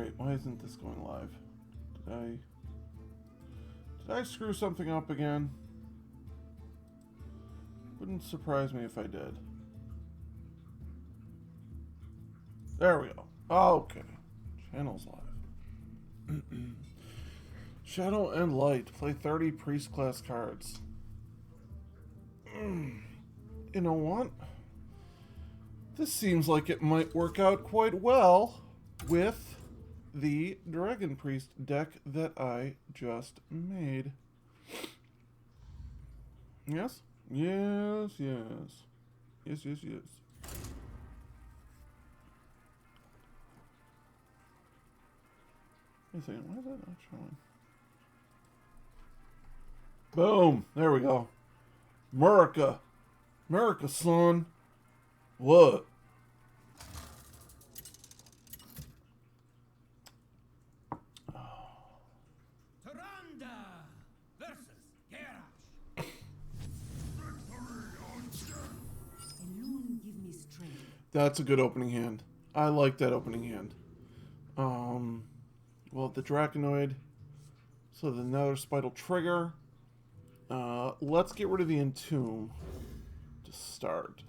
Alright, why isn't this going live? Did I screw something up again? Wouldn't surprise me if I did. There we go. Okay. Channel's live. Shadow and Light. Play 30 priest class cards. You know what? This seems like it might work out quite well with the Dragon Priest deck that I just made. Yes? Yes, yes. Yes, yes, yes. Wait a second, why is that not showing? Boom! There we go. America! America, son! What? That's a good opening hand. I like that opening hand. Well, the Draconoid. So the Nether Spital Trigger. Let's get rid of the Entomb to start.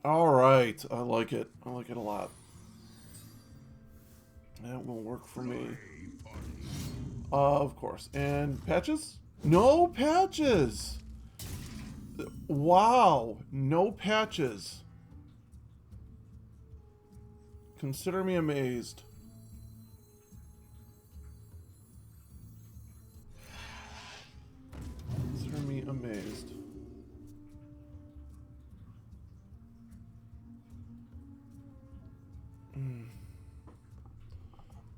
Alright, I like it. I like it a lot. That will work for me. Of course. And patches? No patches! Wow, no patches. Consider me amazed. Consider me amazed.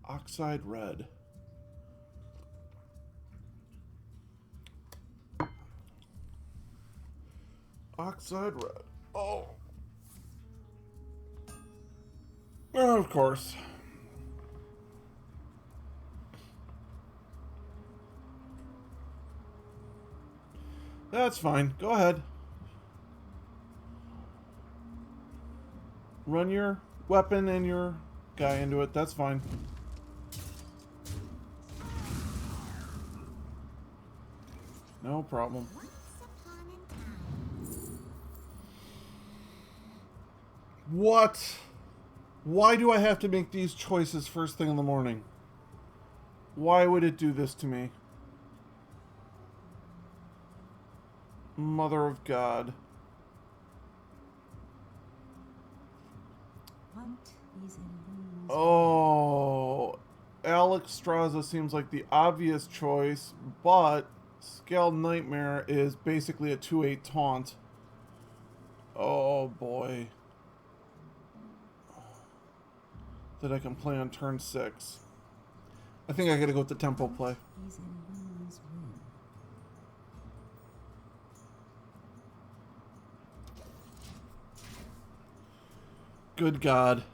Oxide Red. Oxide Red. Oh. Of course. That's fine. Go ahead. Run your weapon and your guy into it. That's fine. No problem. What? Why do I have to make these choices first thing in the morning? Why would it do this to me? Mother of God. Oh, Alex Straza seems like the obvious choice, but Scaled Nightmare is basically a 2/8 taunt. Oh boy. That I can play on turn 6. I think I gotta go with the tempo play. Good God.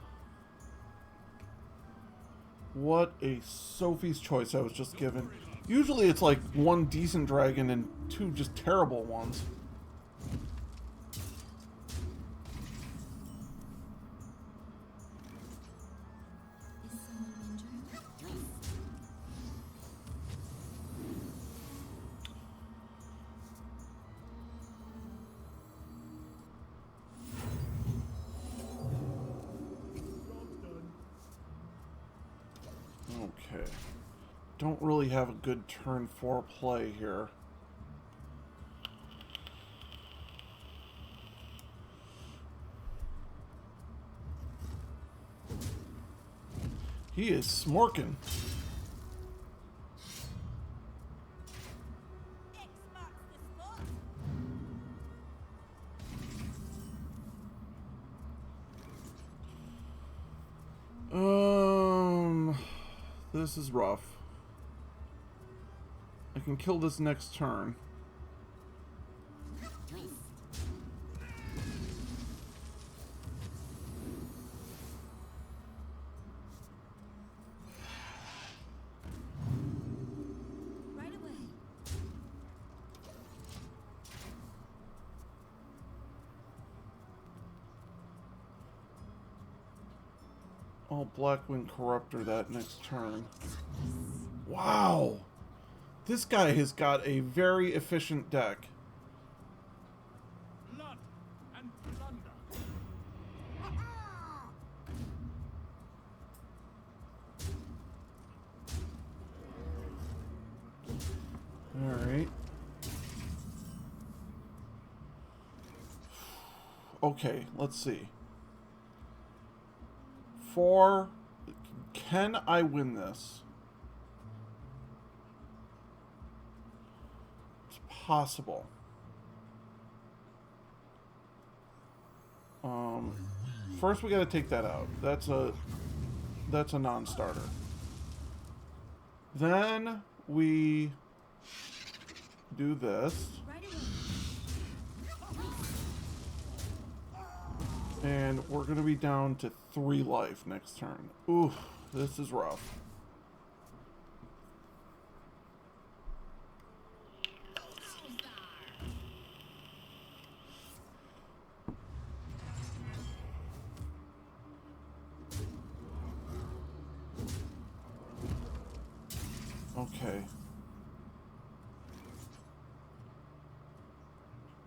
What a Sophie's choice I was just given. Usually it's like one decent dragon and two just terrible ones. Okay. Don't really have a good turn 4 play here. He is smorking. This is rough. I can kill this next turn. Right away. I'll Blackwing Corruptor that next turn. Wow! This guy has got a very efficient deck. Blood and plunder. Alright. Okay, let's see. Can I win this? It's possible. First we gotta take that out. That's a non-starter. Then we do this. Right away. And we're going to be down to 3 life next turn. Ooh, this is rough. Okay.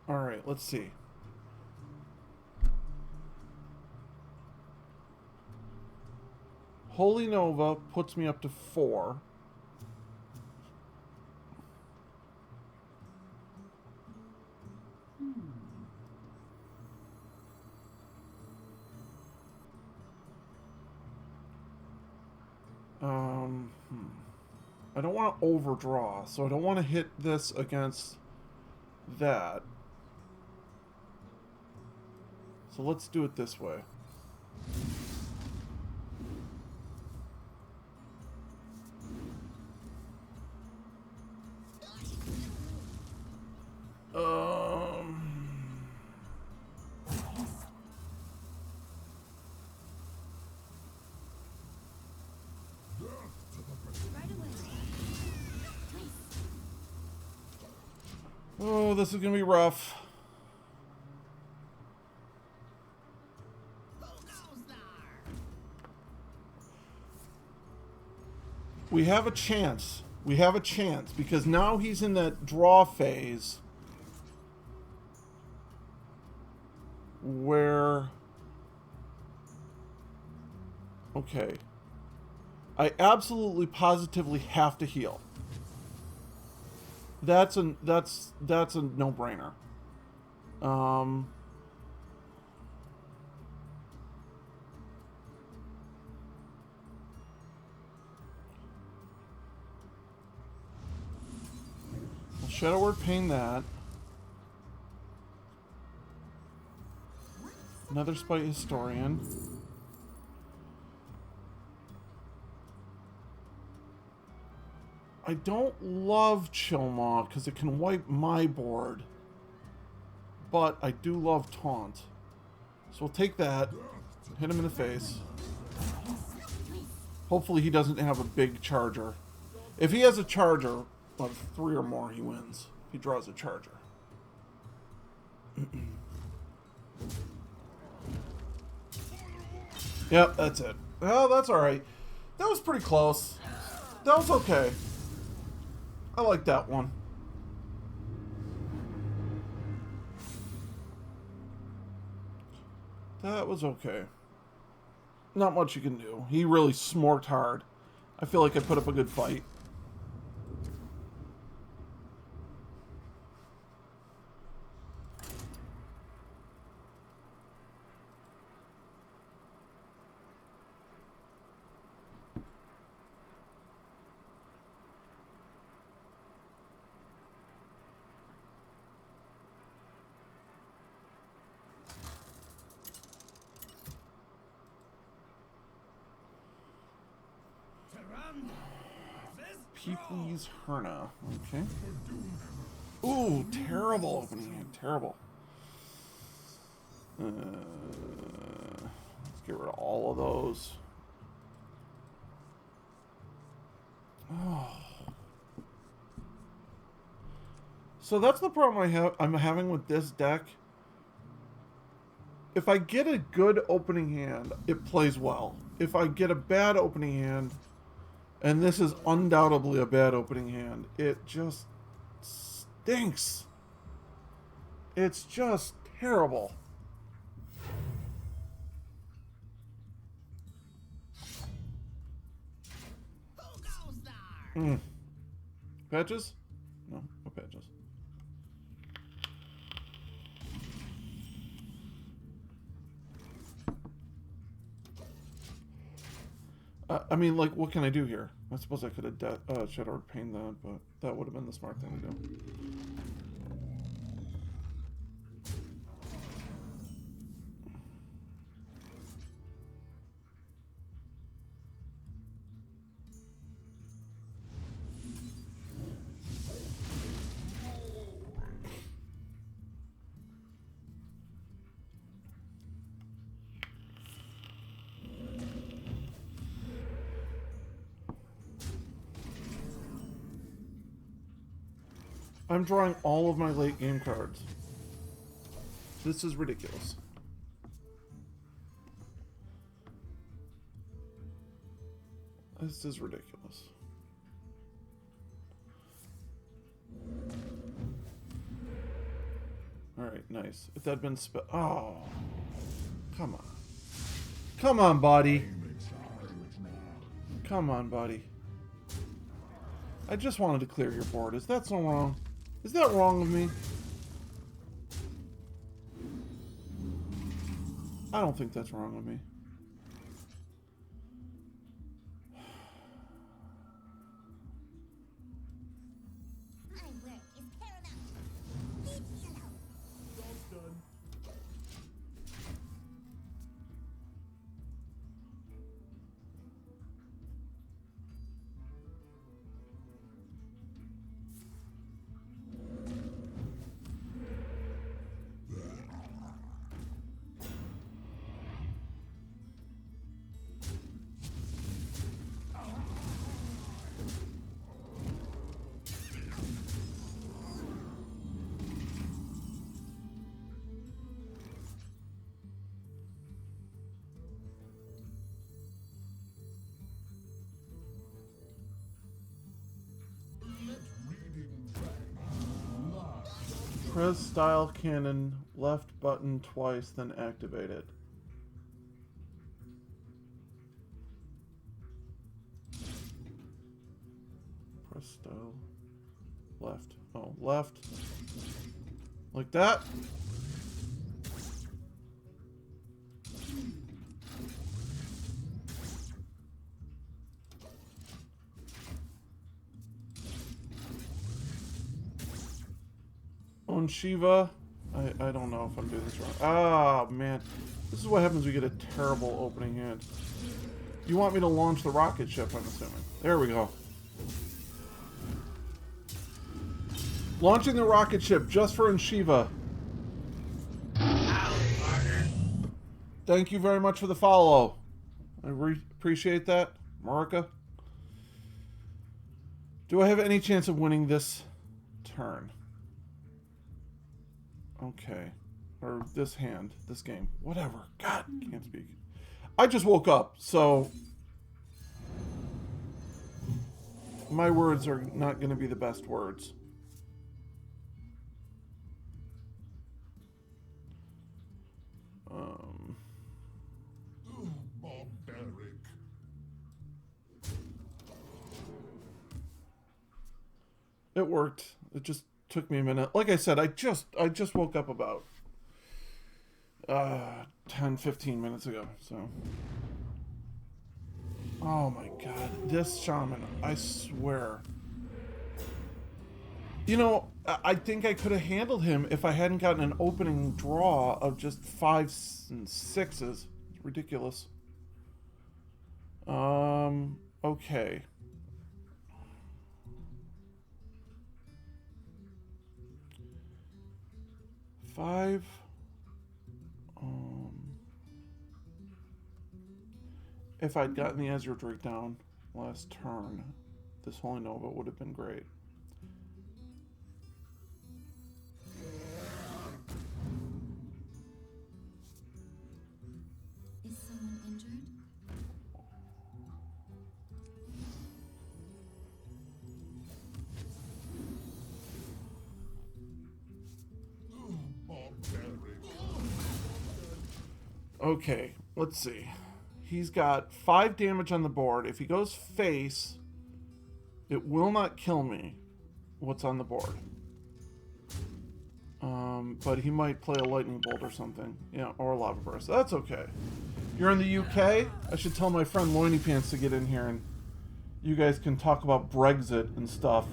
Alright, let's see. Holy Nova puts me up to 4. I don't want to overdraw, so I don't want to hit this against that. So let's do it this way. Right away. Oh, this is gonna be rough. We have a chance. We have a chance because now he's in that draw phase where... Okay. I absolutely positively have to heal. That's a no-brainer. Shadow Word Pain that. Another Spite Historian. I don't love Chillmaw because it can wipe my board. But I do love Taunt. So we'll take that. Hit him in the face. Hopefully he doesn't have a big charger. If he has a charger of 3 or more, he wins. He draws a charger. Yep, that's it. Well, that's alright. That was pretty close. That was okay. I like that one. That was okay. Not much you can do. He really smorked hard. I feel like I put up a good fight. Peepwee's Herna. Okay. Ooh, terrible opening hand. Terrible. Let's get rid of all of those. Oh. So that's the problem I'm having with this deck. If I get a good opening hand, it plays well. If I get a bad opening hand, and this is undoubtedly a bad opening hand, it just stinks. It's just terrible. Patches? No patches. I mean, like, what can I do here? I suppose I could have Shadow Pain that, but that would have been the smart thing to do. I'm drawing all of my late game cards. This is ridiculous. This is ridiculous. Alright, nice. If that had been oh. Come on. Come on, buddy. Come on, buddy. I just wanted to clear your board. Is that so wrong? Is that wrong with me? I don't think that's wrong with me. My work is paramount. Leave me alone. Job's done. Press style cannon left button twice, then activate it. Press style left. Oh, left. Like that. On Shiva, I don't know if I'm doing this wrong. Ah, man. This is what happens when you get a terrible opening hand. You want me to launch the rocket ship, I'm assuming. There we go. Launching the rocket ship just for Unshiva. Thank you very much for the follow. I appreciate that, Marika. Do I have any chance of winning this turn? Okay. Or this hand, this game. Whatever. God, can't speak. I just woke up, so my words are not going to be the best words. Barbaric. It worked. It just took me a minute. Like I said, I just woke up about 10-15 minutes ago, so. Oh my god, this shaman, I swear. You know, I think I could have handled him if I hadn't gotten an opening draw of just 5s and 6s. It's ridiculous. Okay. Five. If I'd gotten the Ezra Drake down last turn, this Holy Nova would have been great. Okay, let's see. He's got 5 damage on the board. If he goes face, it will not kill me. What's on the board? But he might play a lightning bolt or something. Yeah, or a lava burst. That's okay. You're in the UK? I should tell my friend Loiny Pants to get in here and you guys can talk about Brexit and stuff.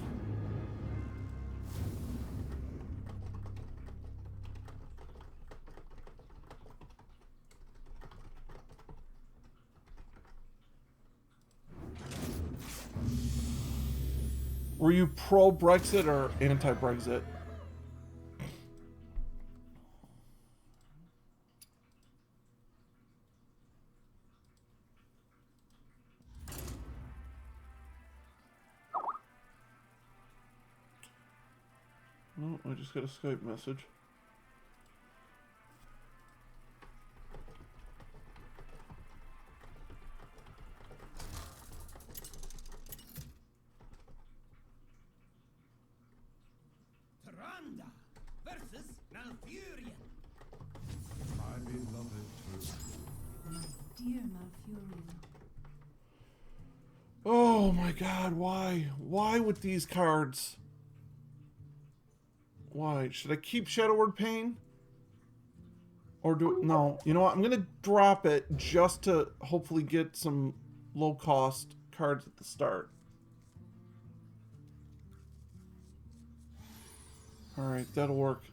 Were you pro-Brexit or anti-Brexit? Oh, I just got a Skype message. Tyrande versus Malfurion. My beloved too. My dear Malfurion. Oh my god, why? Why with these cards? Why? Should I keep Shadow Word Pain? Or do... No. You know what? I'm going to drop it just to hopefully get some low-cost cards at the start. Alright, that'll work.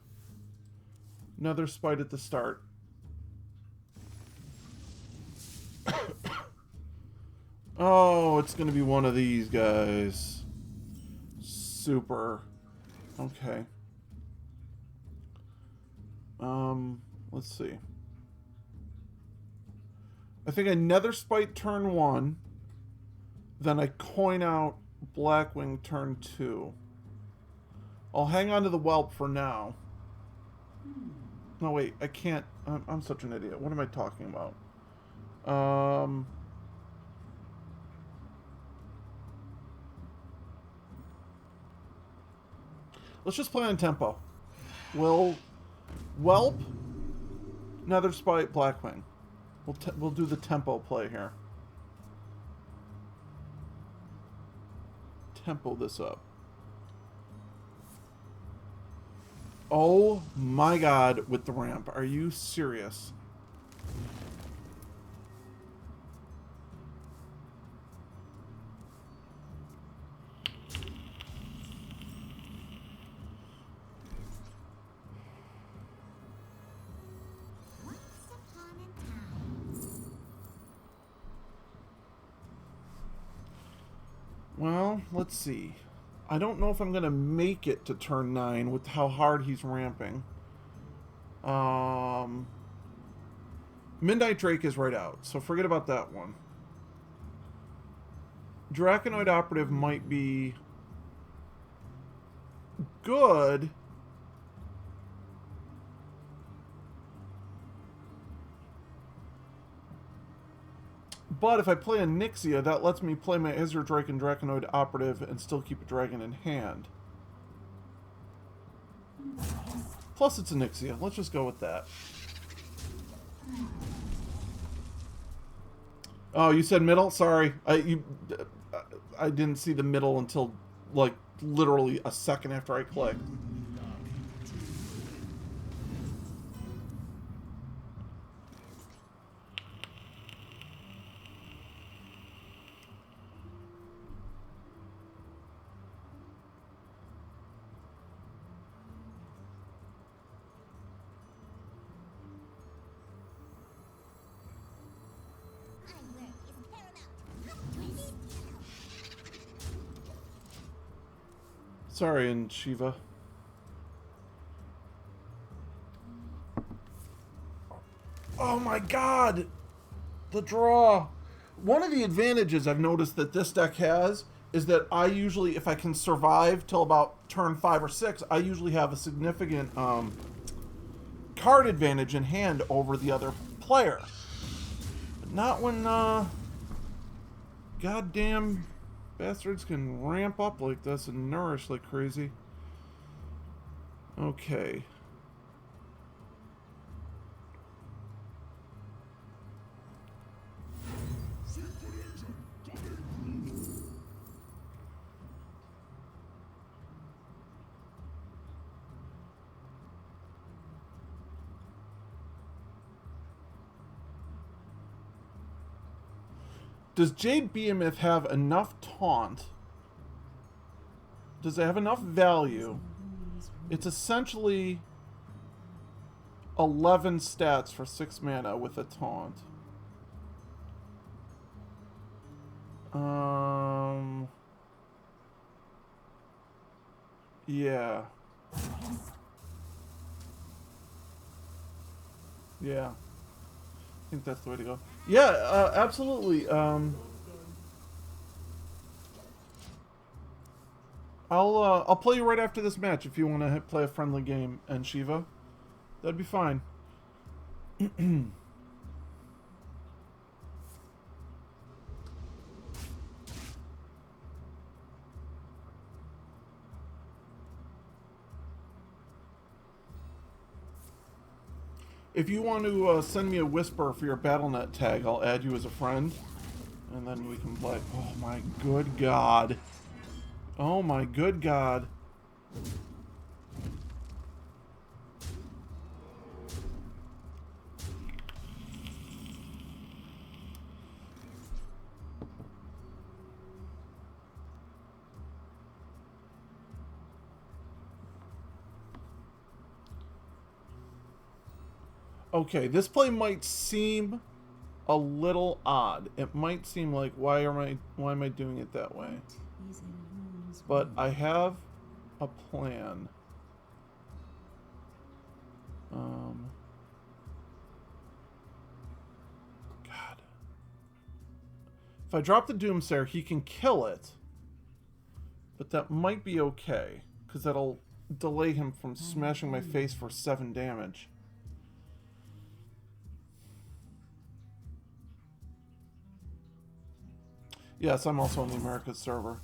Another Spite at the start. Oh, it's going to be one of these guys. Super. Okay. Let's see. I think I Nether Spite turn 1. Then I coin out Blackwing turn 2. I'll hang on to the Whelp for now. No, wait, I can't. I'm such an idiot. What am I talking about? Let's just play on tempo. We'll Whelp, Nether Spite, Blackwing. We'll do the tempo play here. Tempo this up. Oh my god, with the ramp. Are you serious? Once upon a time. Well, let's see. I don't know if I'm going to make it to turn 9 with how hard he's ramping. Midnight Drake is right out, so forget about that one. Draconoid Operative might be good. But if I play a Nixia, that lets me play my Azure Drake and Draconoid Operative and still keep a dragon in hand. Plus it's a Nixia. Let's just go with that. Oh, you said middle? Sorry. I didn't see the middle until, like, literally a second after I clicked. My work is paramount. Sorry, and Shiva. Oh my god! The draw! One of the advantages I've noticed that this deck has is that I usually, if I can survive till about turn 5 or 6, I usually have a significant card advantage in hand over the other player. But not when goddamn bastards can ramp up like this and nourish like crazy. Okay. Does Jade Behemoth have enough taunt? Does it have enough value? It's essentially 11 stats for 6 mana with a taunt. Yeah. Yeah. I think that's the way to go. Yeah, absolutely. I'll play you right after this match if you want to play a friendly game, and Shiva. That'd be fine. If you want to send me a whisper for your BattleNet tag, I'll add you as a friend, and then we can play. Oh my good God! Oh my good God! Okay, this play might seem a little odd. It might seem like why am I doing it that way? But I have a plan. God. If I drop the Doomsayer, he can kill it. But that might be okay, because that'll delay him from smashing my face for 7 damage. Yes, I'm also on the Americas server.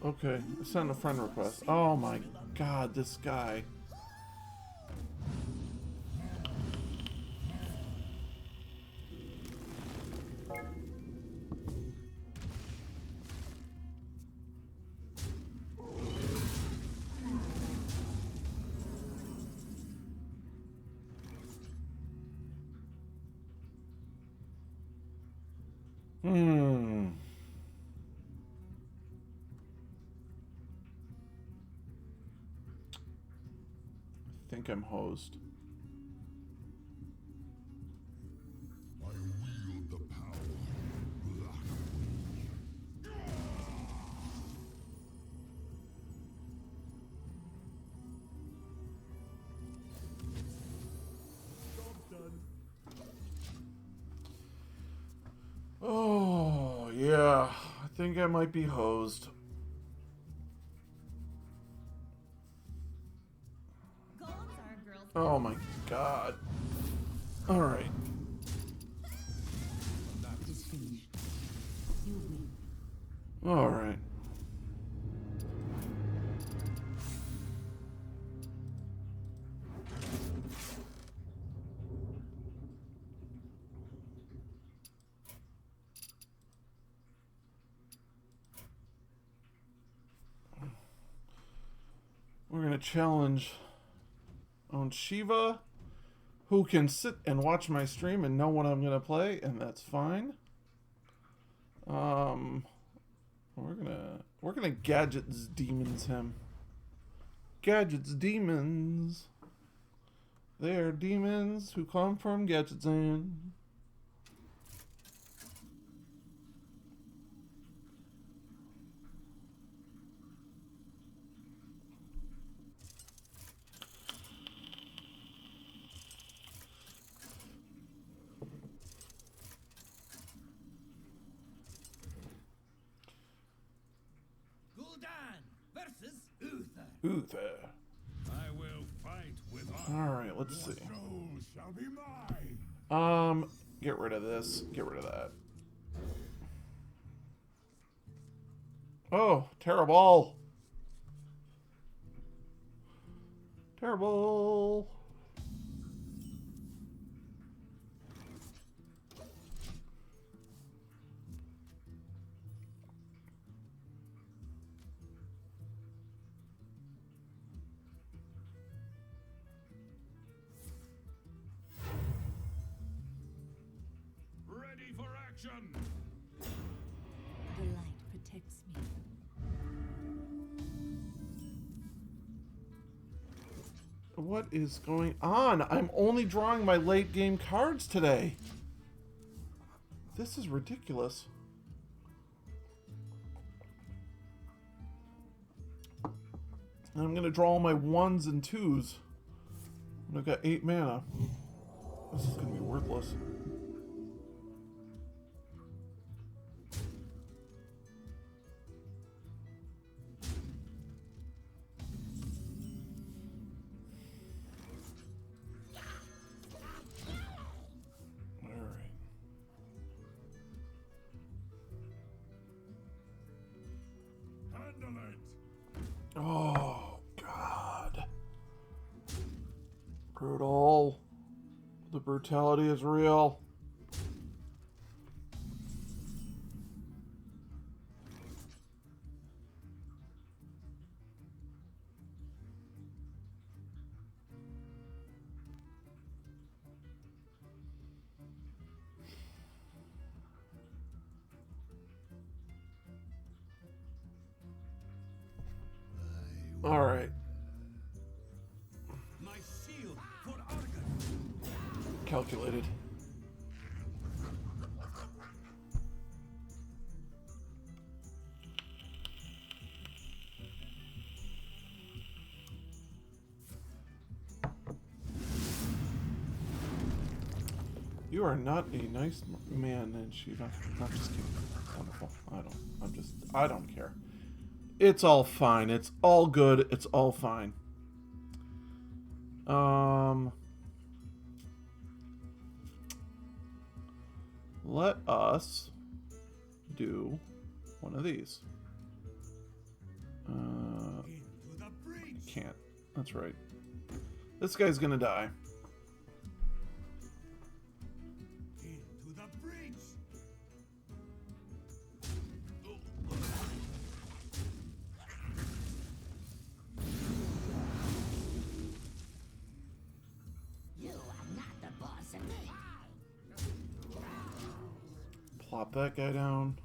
Okay, send a friend request. Oh my God, this guy. I think I'm hosed. I wield the power. Oh, yeah. I think I might be hosed. Oh my God. Alright. It is finished. You win. Alright. We're gonna challenge on Shiva, who can sit and watch my stream and know what I'm gonna play, and that's fine. We're gonna Gadgets Demons him. Gadgets Demons. They're demons who come from Gadgets Inn. Ooh, there. I will fight with honor. Alright, let's see. Soul shall be mine. Get rid of this. Get rid of that. Oh, terrible. Terrible. Ready for action. The light protects me. What is going on? I'm only drawing my late game cards today. This is ridiculous. And I'm going to draw all my 1s and 2s. And I've got 8 mana. This is going to be worthless. Alright. Handle it. Oh, God. Brutal. The brutality is real. All right. My shield for Argon. Calculated. You are not a nice man, and she not just kidding. Wonderful. I don't care. It's all fine. It's all good. It's all fine. Let us do one of these. Into the breach. Can't. That's right. This guy's gonna die. Into the breach. You are not the boss of me. Plop that guy down.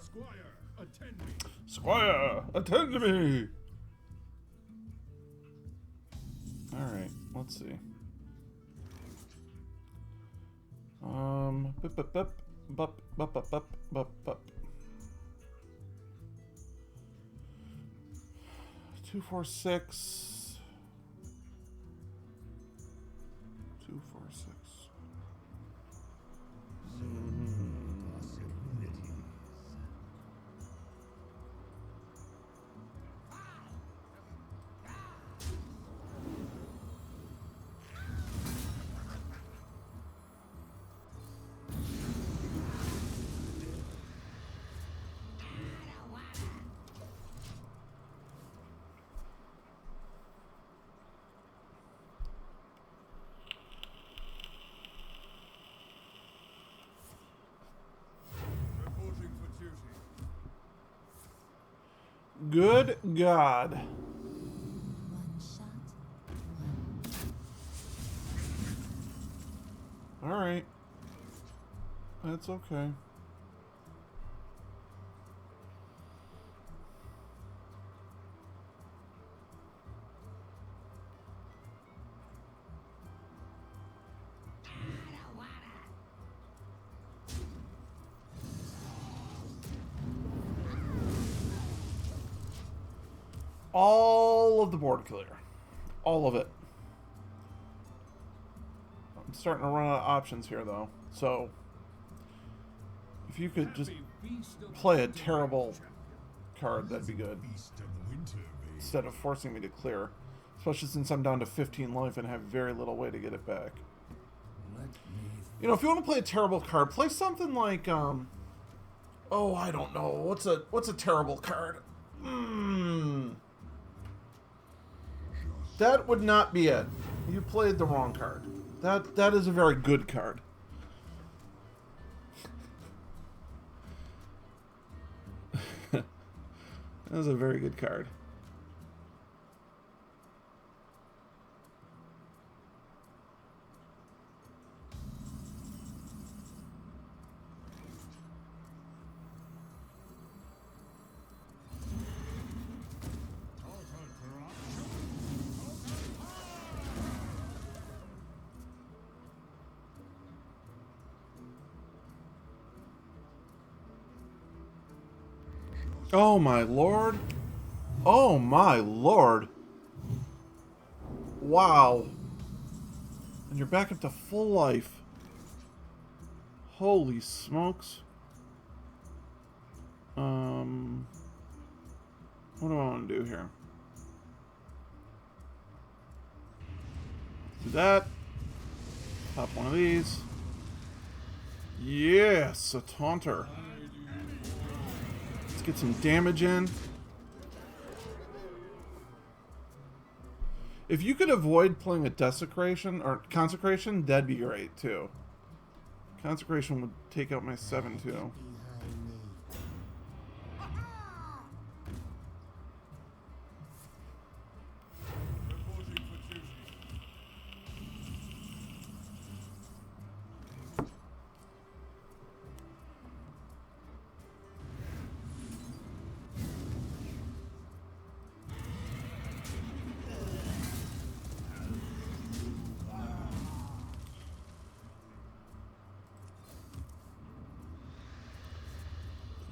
Squire, attend me. Squire, attend to me. All right, let's see. Bup, bup, bup, bup, bup, bup, bup, bup, bup. 2, 4, 6. 2, 4, 6. Reporting for duty. Good God. One shot, one. All right. That's okay. All of the board clear. All of it. I'm starting to run out of options here, though. So, if If you could just play a terrible card, that'd be good. Beast of winter, babe. Instead of forcing me to clear. Especially since I'm down to 15 life and have very little way to get it back. You know, if you want to play a terrible card, play something like, oh, I don't know. What's a terrible card? That would not be it. You played the wrong card. That is a very good card. That is a very good card. Oh my lord. Oh my lord. Wow. And you're back up to full life. Holy smokes. What do I want to do here? Do that. Pop one of these. Yes, a taunter. Let's get some damage in. If you could avoid playing a desecration or consecration, that'd be great too. Consecration would take out my 7 too. Reporting for duty.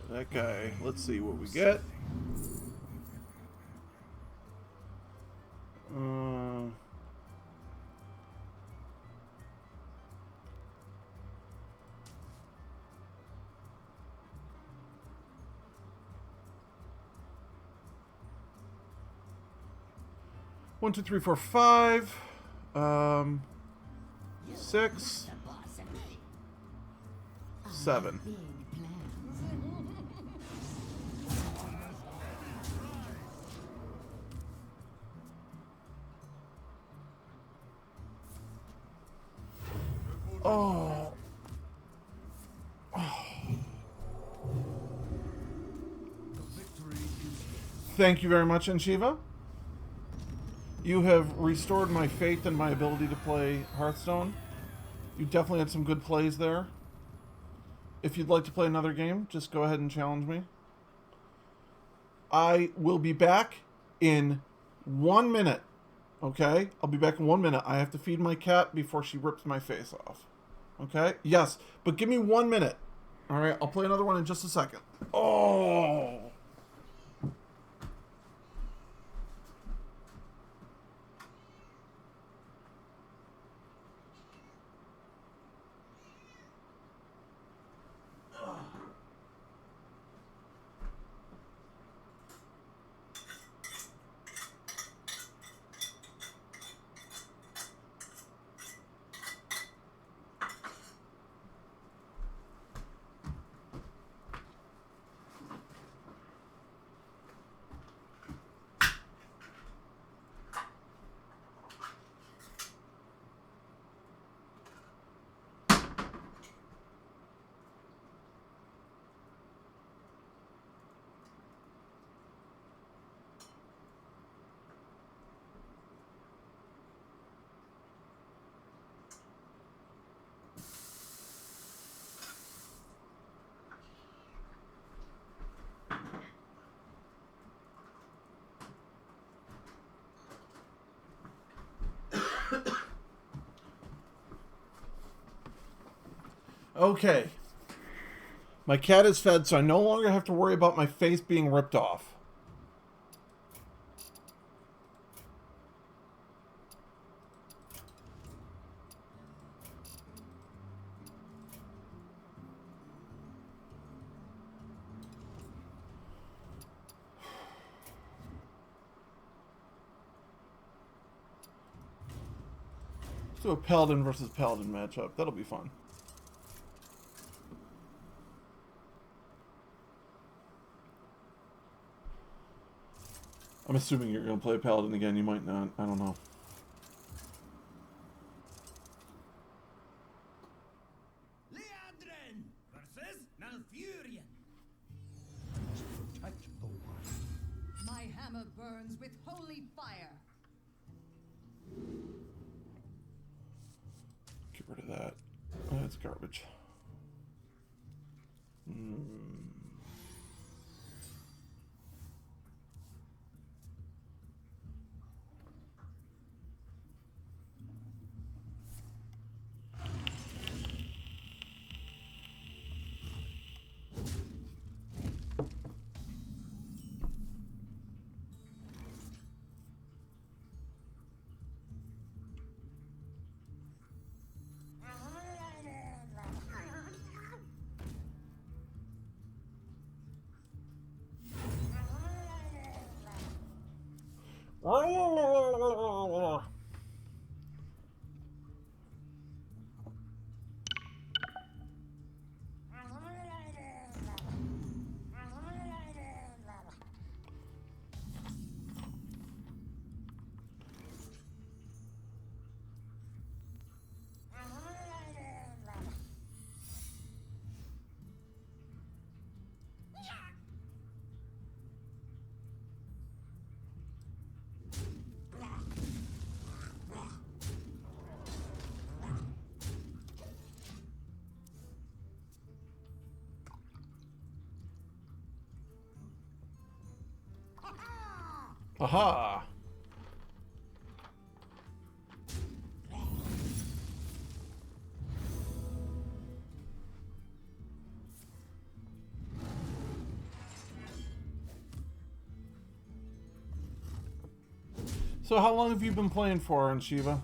That guy, let's see what we get. One, two, three, four, five. 6, 7. Oh. Thank you very much, Enshiva. You have restored my faith in my ability to play Hearthstone. You definitely had some good plays there. If you'd like to play another game, just go ahead and challenge me. I will be back in 1 minute. Okay? I'll be back in 1 minute. I have to feed my cat before she rips my face off. Okay? Yes, but give me 1 minute. All right? I'll play another one in just a second. Oh! Okay. My cat is fed, so I no longer have to worry about my face being ripped off. do a Paladin versus Paladin matchup. That'll be fun. I'm assuming you're going to play Paladin again. You might not. I don't know. Leandrin versus Malfurion. Touch the one. My hammer burns with holy fire. Get rid of that. That's garbage. Aha! So how long have you been playing for in Shiva?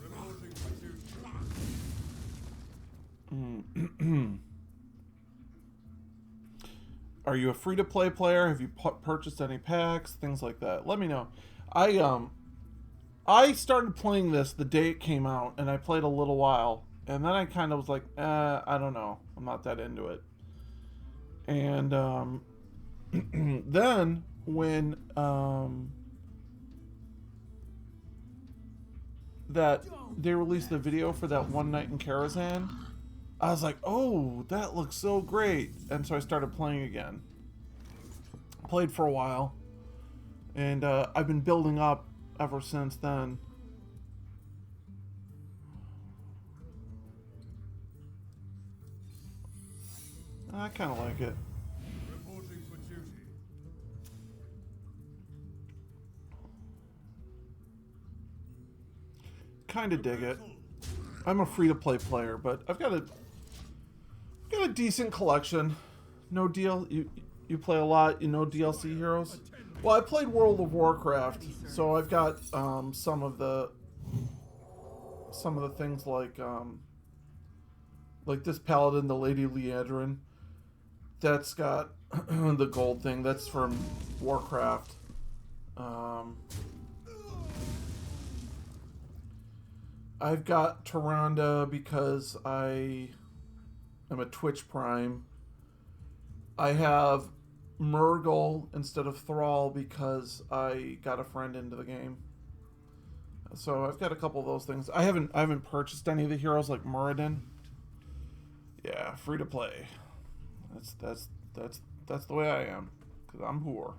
Reporting for duty. Are you a free-to-play player? Have you purchased any packs? Things like that. Let me know. I started playing this the day it came out, and I played a little while, and then I kind of was like, I don't know. I'm not that into it. And then when that they released the video for that One Night in Karazhan, I was like, oh, that looks so great. And so I started playing again. Played for a while. And I've been building up ever since then. I kind of like it. Reporting for duty. Kind of dig it. I'm a free-to-play player, but I've got a decent collection. No deal. You play a lot. You know DLC heroes. Well, I played World of Warcraft, so I've got some of the things like this Paladin, the Lady Leandrin. That's got the gold thing. That's from Warcraft. I've got Tyrande because I am a Twitch Prime. I have Murgle instead of Thrall because I got a friend into the game. So I've got a couple of those things. I haven't purchased any of the heroes like Muradin. Yeah, free to play. That's the way I am, because I'm poor.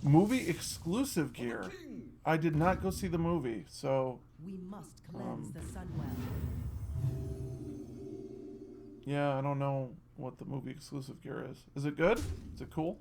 Movie exclusive gear. I did not go see the movie, so We must cleanse the Sunwell. yeah, I don't know what the movie exclusive gear is. Is it good? Is it cool?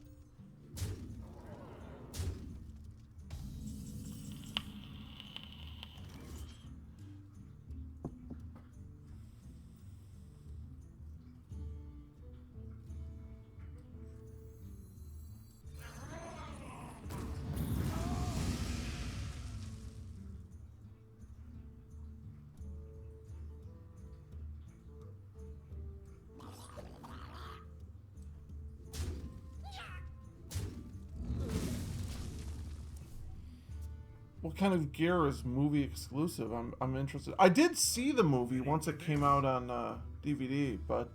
what kind of gear is movie exclusive? I'm interested. I did see the movie once it came out on DVD, but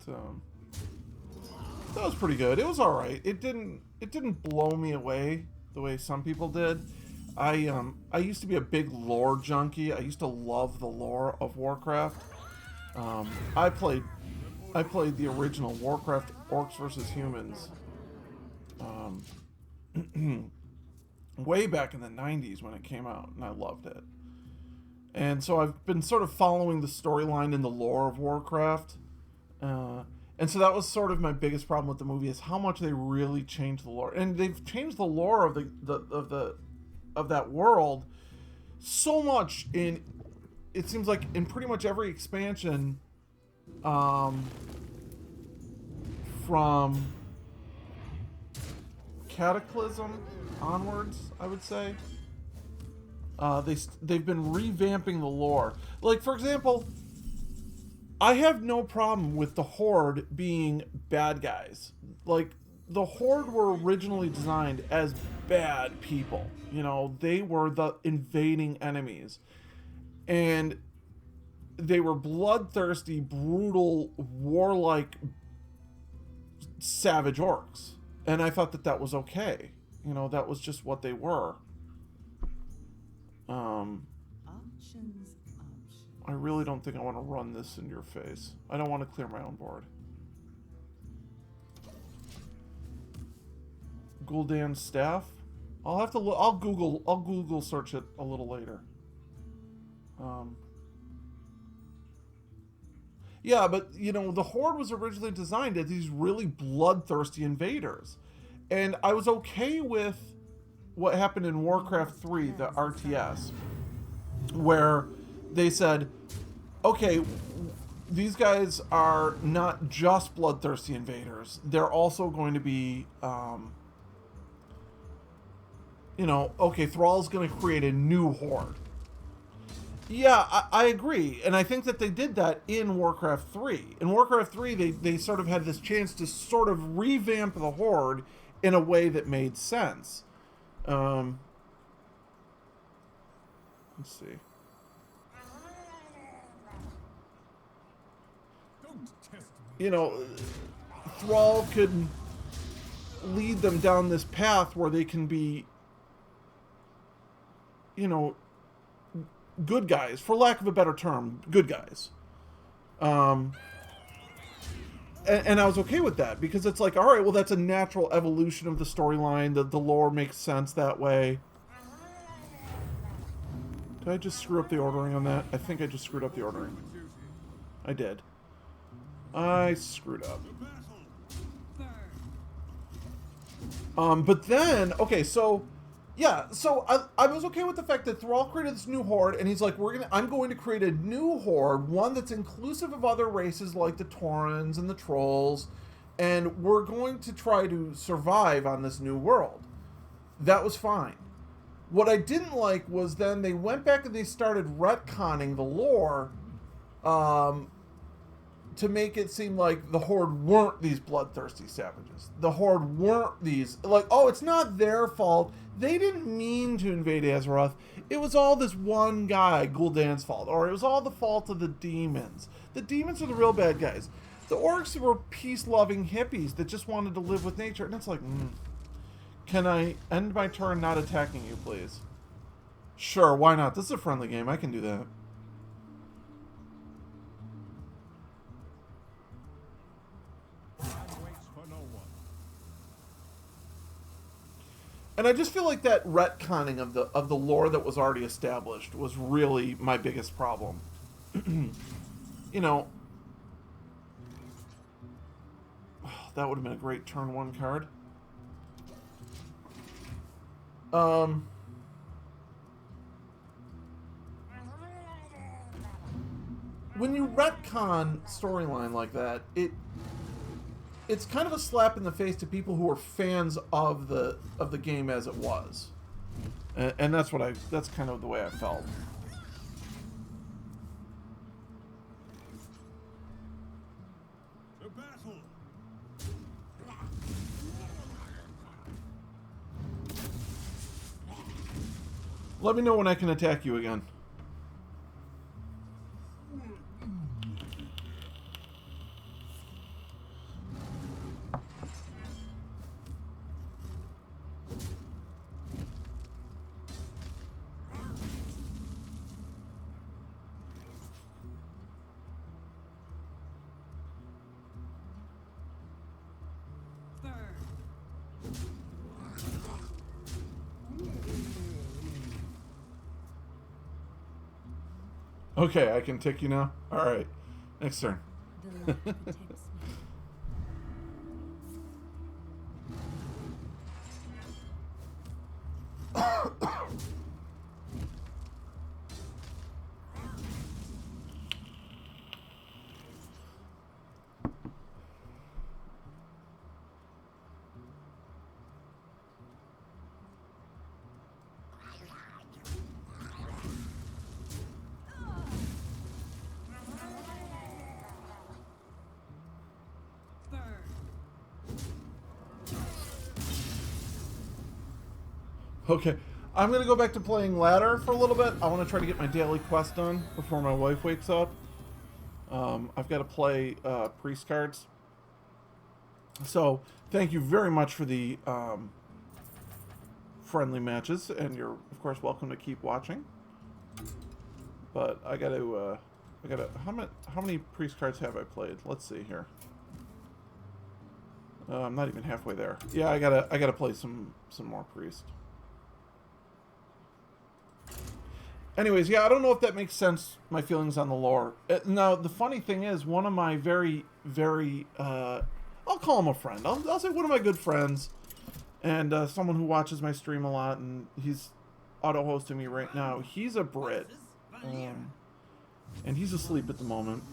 that was pretty good. It was all right. It didn't blow me away the way some people did. I used to be a big lore junkie. I used to love the lore of Warcraft. I played the original Warcraft Orcs versus Humans way back in the 90s when it came out, and I loved it. And so I've been sort of following the storyline in the lore of Warcraft. And so that was sort of my biggest problem with the movie, is how much they really changed the lore. And they've changed the lore of that world so much in, it seems like, in pretty much every expansion from Cataclysm onwards, I would say. They've been revamping the lore. Like, for example, I have no problem with the Horde being bad guys. Like, the Horde were originally designed as bad people. You know, they were the invading enemies. And they were bloodthirsty, brutal, warlike, savage orcs. And I thought that that was okay. You know, that was just what they were. Options. I really don't think I want to run this in your face. I don't want to clear my own board. Gul'dan's staff. I'll have to look. I'll Google search it a little later. Yeah, but you know, the Horde was originally designed as these really bloodthirsty invaders, and I was okay with what happened in Warcraft 3, the RTS, where they said, okay, these guys are not just bloodthirsty invaders. They're also going to be, you know, okay, Thrall's going to create a new Horde. Yeah, I agree. And I think that they did that in Warcraft 3. In Warcraft 3, they sort of had this chance to sort of revamp the Horde in a way that made sense. Let's see. You know, Thrall could lead them down this path where they can be, you know, good guys, for lack of a better term, good guys. And I was okay with that, because it's like, all right, well, that's a natural evolution of the storyline. The lore makes sense that way. Did I just screw up the ordering on that? I think I just screwed up the ordering. I did. I screwed up. But then, okay, so yeah, so I was okay with the fact that Thrall created this new Horde, and he's like, I'm going to create a new Horde, one that's inclusive of other races like the Taurens and the Trolls, and we're going to try to survive on this new world. That was fine. What I didn't like was then they went back and they started retconning the lore, to make it seem like the Horde weren't these bloodthirsty savages. The Horde weren't these, like, oh, it's not their fault. They didn't mean to invade Azeroth. It was all this one guy, Gul'dan's fault. Or it was all the fault of the demons. The demons are the real bad guys. The orcs were peace-loving hippies that just wanted to live with nature. And it's like, can I end my turn not attacking you, please? Sure, why not? This is a friendly game. I can do that. And I just feel like that retconning of the lore that was already established was really my biggest problem. You know, that would have been a great turn 1 card. When you retcon storyline like that, it's kind of a slap in the face to people who are fans of the game as it was, and that's kind of the way I felt. The battle. Let me know when I can attack you again. Okay, I can tick you now. All right, next turn. The light protects me. Okay, I'm gonna go back to playing ladder for a little bit. I want to try to get my daily quest done before my wife wakes up. I've got to play priest cards. So thank you very much for the friendly matches, and you're of course welcome to keep watching. But I gotta, how many priest cards have I played? Let's see here. I'm not even halfway there. Yeah, I gotta play some more priest. Anyways, yeah, I don't know if that makes sense, my feelings on the lore. Now, the funny thing is, one of my very, very, I'll call him a friend. I'll say one of my good friends, and someone who watches my stream a lot, and he's auto-hosting me right now. He's a Brit, and he's asleep at the moment.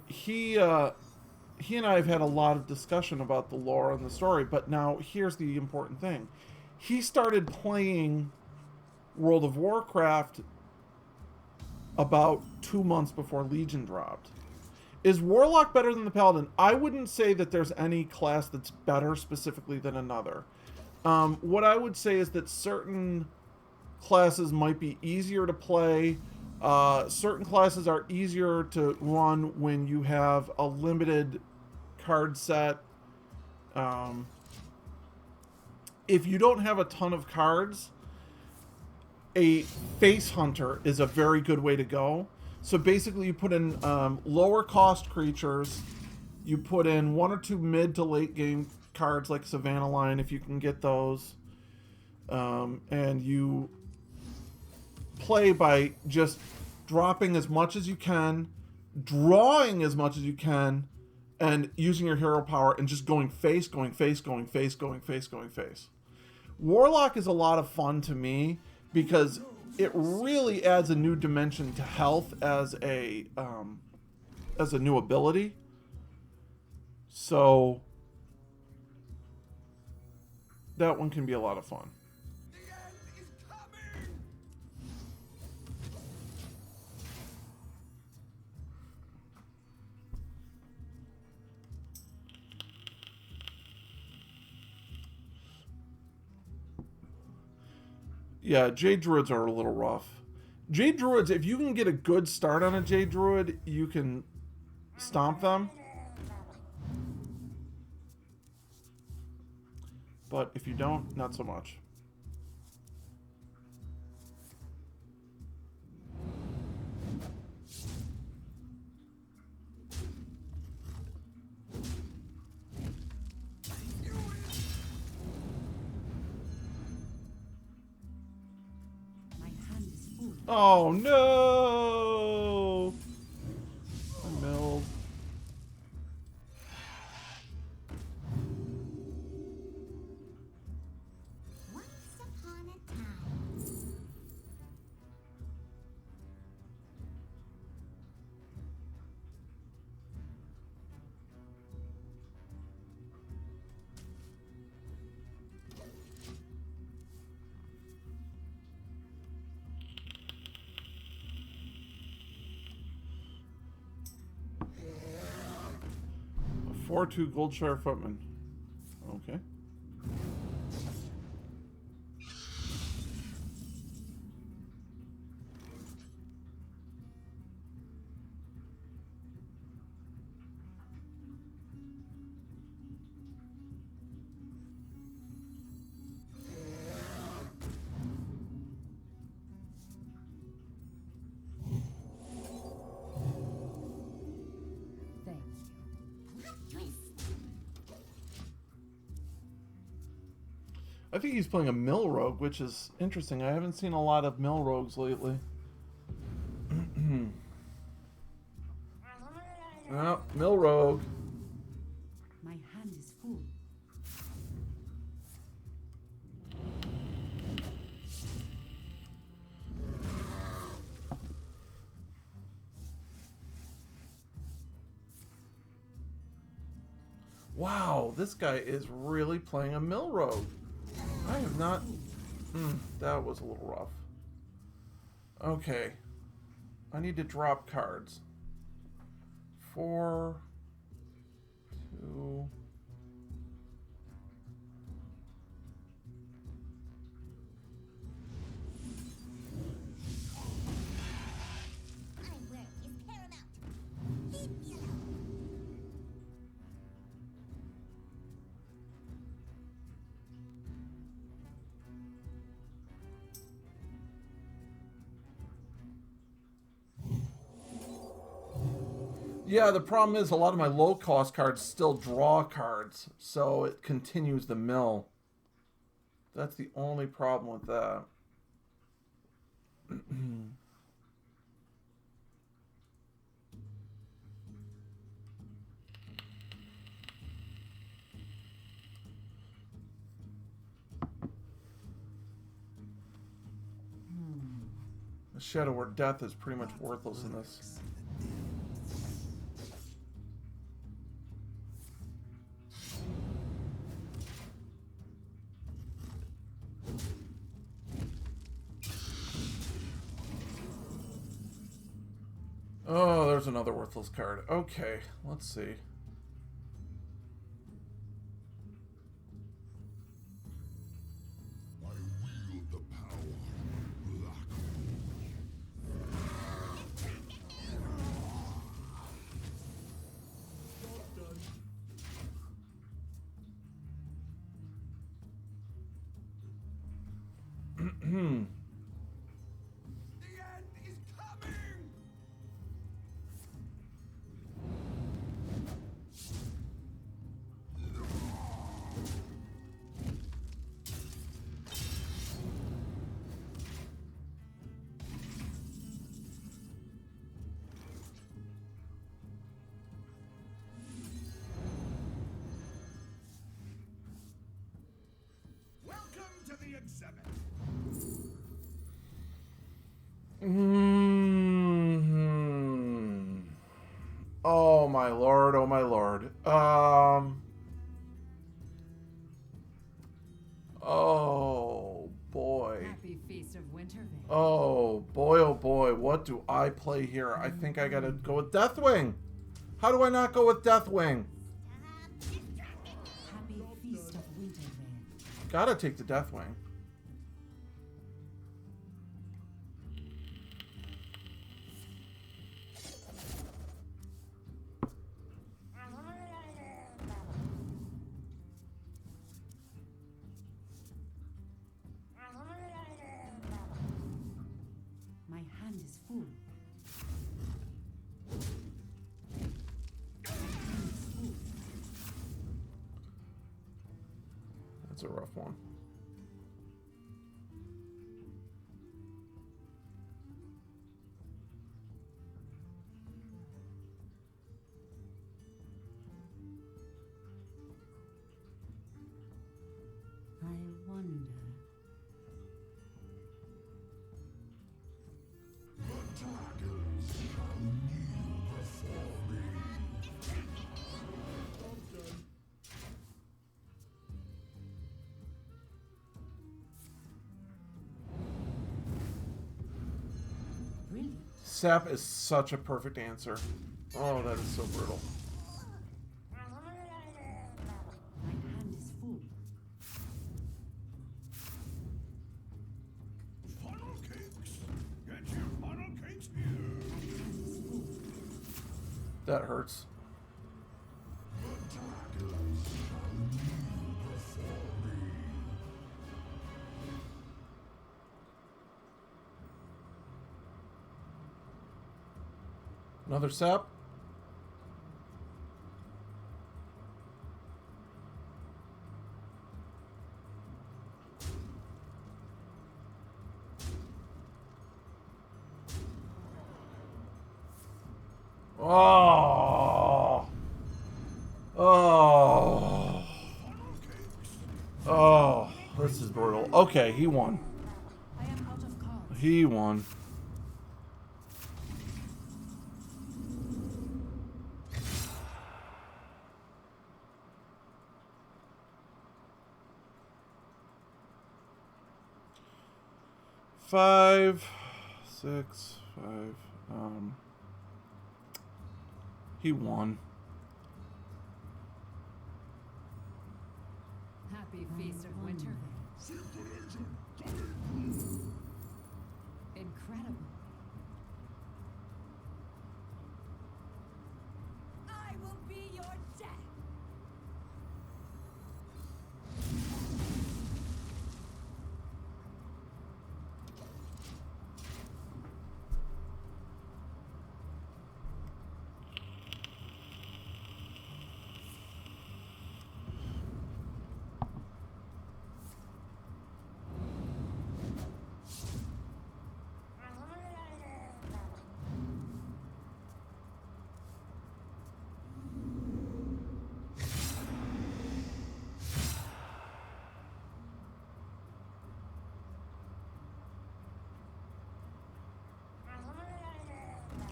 He and I have had a lot of discussion about the lore and the story, but now here's the important thing. He started playing World of Warcraft about 2 months before Legion dropped. Is Warlock better than the Paladin? I wouldn't say that there's any class that's better specifically than another. What I would say is that certain classes might be easier to play. Certain classes are easier to run when you have a limited card set. If you don't have a ton of cards, a face hunter is a very good way to go. So basically you put in lower cost creatures, you put in 1 or 2 mid to late game cards like Savannah Line if you can get those, and you play by just dropping as much as you can, drawing as much as you can, and using your hero power and just going face, going face, going face, going face, going face. Warlock is a lot of fun to me because it really adds a new dimension to health as a new ability. So that one can be a lot of fun. The end is coming! Yeah, Jade Druids are a little rough. Jade Druids, if you can get a good start on a Jade Druid, you can stomp them. But if you don't, not so much. My hand is full. Oh no! I milled. Once upon a time. A 4-2 Goldshire Footman. Okay. I think he's playing a mill rogue, which is interesting. I haven't seen a lot of mill rogues lately. Oh, mill rogue. My hand is full. Wow, this guy is really playing a mill rogue. I have not... that was a little rough. Okay. I need to drop cards. 4, 2... My word is paramount. Leave me alone. Yeah, the problem is a lot of my low-cost cards still draw cards, so it continues the mill. That's the only problem with that. The Shadow or Death is pretty much worthless in this. Oh, there's another worthless card. Okay, let's see. I wield the power. Black. The end is coming! Welcome to the exhibit. Oh my lord, oh my lord. Oh boy. Happy Feast of Winterveil. Oh boy, what do I play here? I think I gotta go with Deathwing. How do I not go with Deathwing? Happy Feast of Winterveil. Gotta take the Deathwing. My hand is full. That's a rough one. I wonder. Brilliant. Sap is such a perfect answer. Oh, that is so brutal. My hand is full. Funnel cakes. Get your funnel cakes here. My hand is full. That hurts. Another sap. Oh. Oh. Oh. This is brutal. Okay, he won. I am out of cards. He won. Five, six, five. He won. Happy feast of winter. Incredible. I will be your death.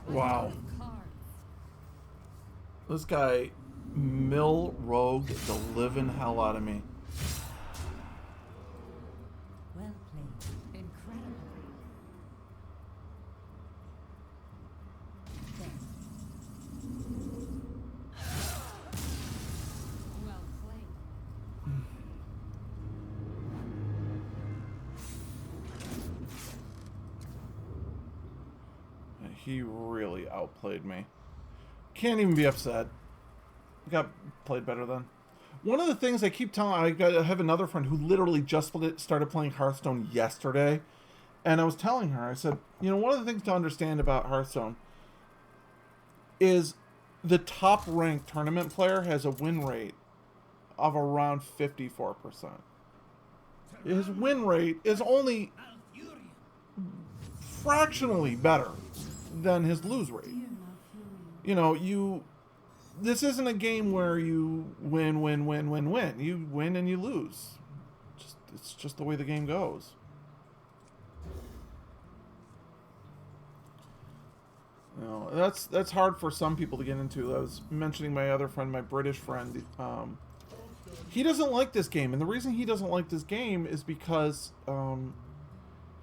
Wow. Cards. This guy mill rogue the living hell out of me. Well played. Incredible. Well played. He really outplayed me. Can't even be upset. Got played better than. One of the things I keep telling, I have another friend who literally just started playing Hearthstone yesterday, and I was telling her, I said, you know, one of the things to understand about Hearthstone is the top ranked tournament player has a win rate of around 54%. His win rate is only fractionally better than his lose rate. You know, this isn't a game where you win. You win and you lose. It's just the way the game goes. You know, that's hard for some people to get into. I was mentioning my other friend, my British friend. He doesn't like this game, and the reason he doesn't like this game is because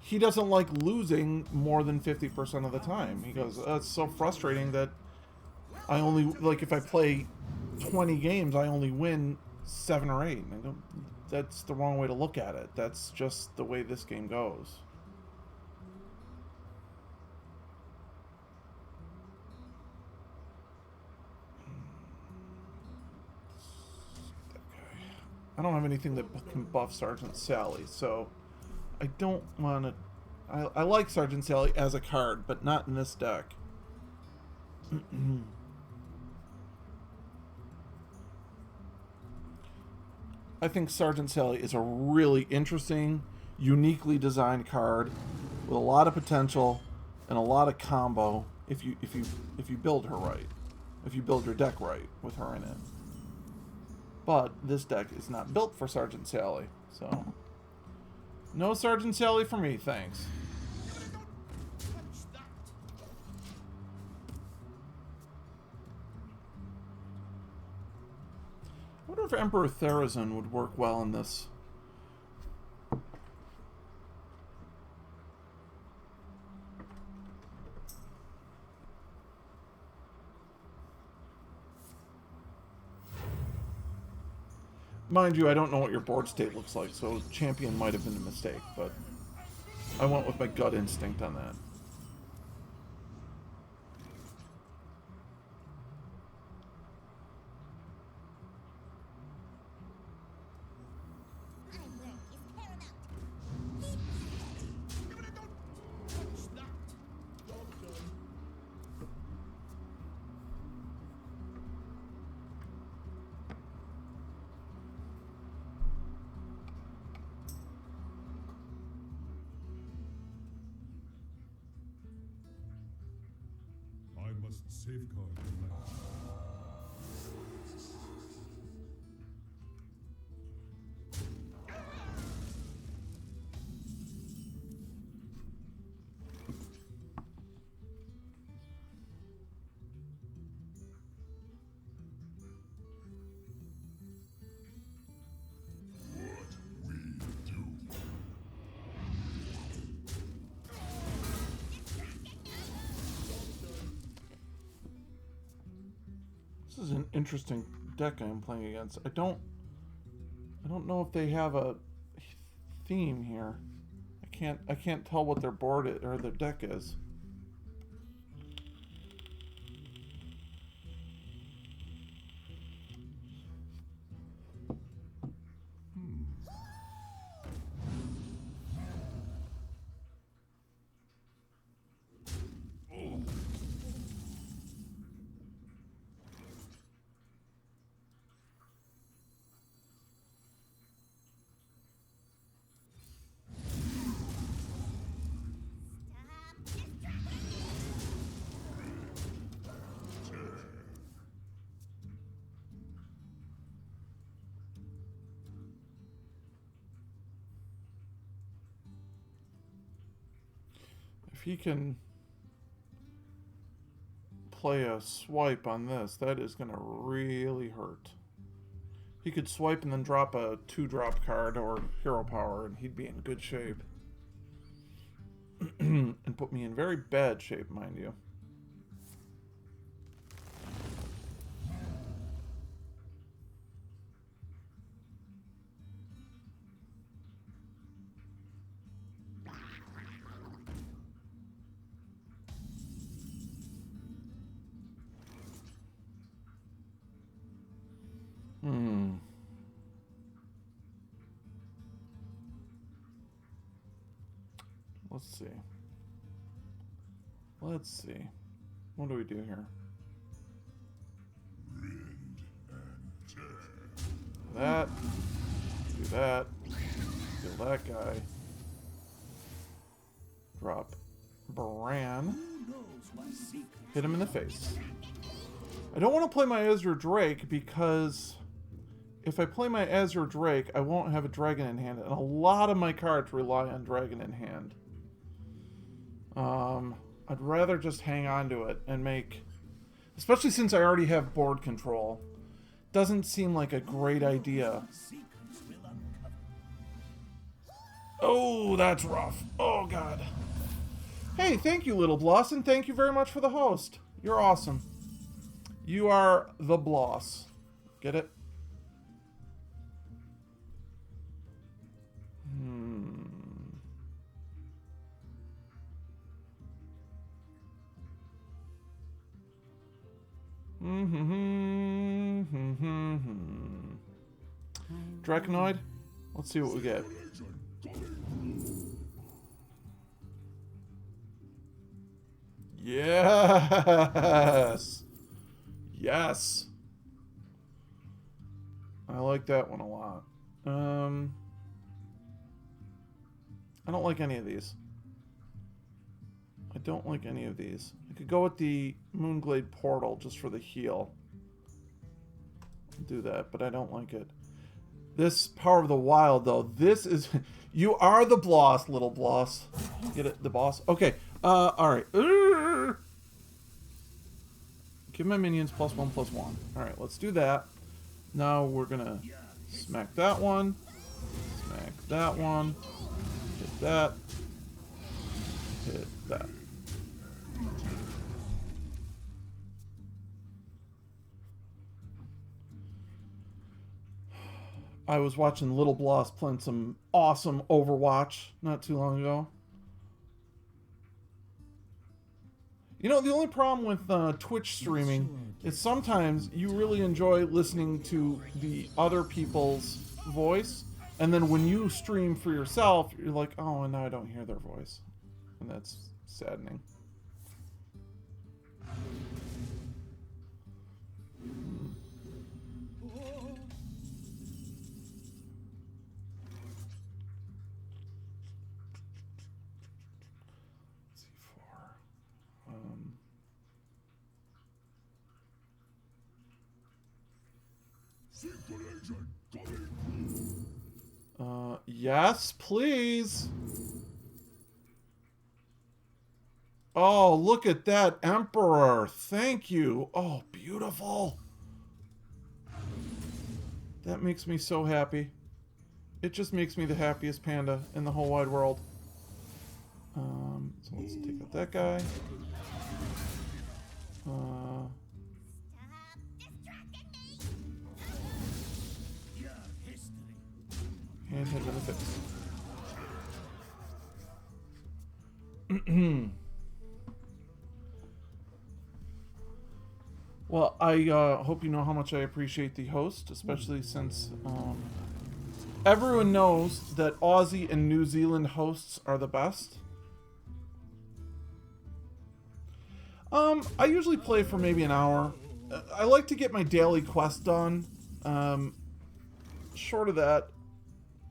he doesn't like losing more than 50% of the time. He goes, it's so frustrating that I only, like, if I play 20 games, I only win 7 or 8. And I go, that's the wrong way to look at it. That's just the way this game goes. I don't have anything that can buff Sergeant Sally, so I don't want to... I like Sergeant Sally as a card, but not in this deck. I think Sergeant Sally is a really interesting, uniquely designed card with a lot of potential and a lot of combo if you build her right. If you build your deck right with her in it. But this deck is not built for Sergeant Sally, so no Sergeant Sally for me, thanks. I wonder if Emperor Therazin would work well in this. Mind you, I don't know what your board state looks like, so champion might have been a mistake, but I went with my gut instinct on that. My work is paramount. Keep moving. Touch that. Job done. must safeguard the land. This is an interesting deck I am playing against. I don't know if they have a theme here. I can't tell what their board is, or their deck is. If he can play a swipe on this, that is going to really hurt. He could swipe and then drop a 2-drop card or hero power, and he'd be in good shape. And put me in very bad shape, mind you. Let's see. Let's see. What do we do here? That. Do that. Kill that guy. Drop Bran. Hit him in the face. I don't want to play my Ezra Drake because if I play my Ezra Drake, I won't have a dragon in hand. And a lot of my cards rely on dragon in hand. I'd rather just hang on to it and make... Especially since I already have board control. Doesn't seem like a great idea. Oh, that's rough. Oh, God. Hey, thank you, Little Bloss, and thank you very much for the host. You're awesome. You are the Bloss. Get it? Draconoid? Let's see what we get. Yes! Yes! I like that one a lot. I don't like any of these. I don't like any of these. I could go with the Moonglade Portal just for the heal. Do that, but I don't like it. This Power of the Wild, though, this is... You are the Bloss, Little Bloss. Get it? The boss? Okay. Alright. Give my minions +1/+1. Alright, let's do that. Now we're gonna smack that one. Smack that one. Hit that. Hit that. I was watching Little Bloss playing some awesome Overwatch not too long ago. You know, the only problem with Twitch streaming is sometimes you really enjoy listening to the other people's voice, and then when you stream for yourself, you're like, oh, and now I don't hear their voice. And that's saddening. Yes, please. Oh, look at that Emperor. Thank you. Oh, beautiful. That makes me so happy. It just makes me the happiest panda in the whole wide world. So let's take out that guy. Stop distracting me! Your history. And hit with a fix. Well, I hope you know how much I appreciate the host, especially since everyone knows that Aussie and New Zealand hosts are the best. I usually play for maybe an hour. I like to get my daily quest done. Short of that,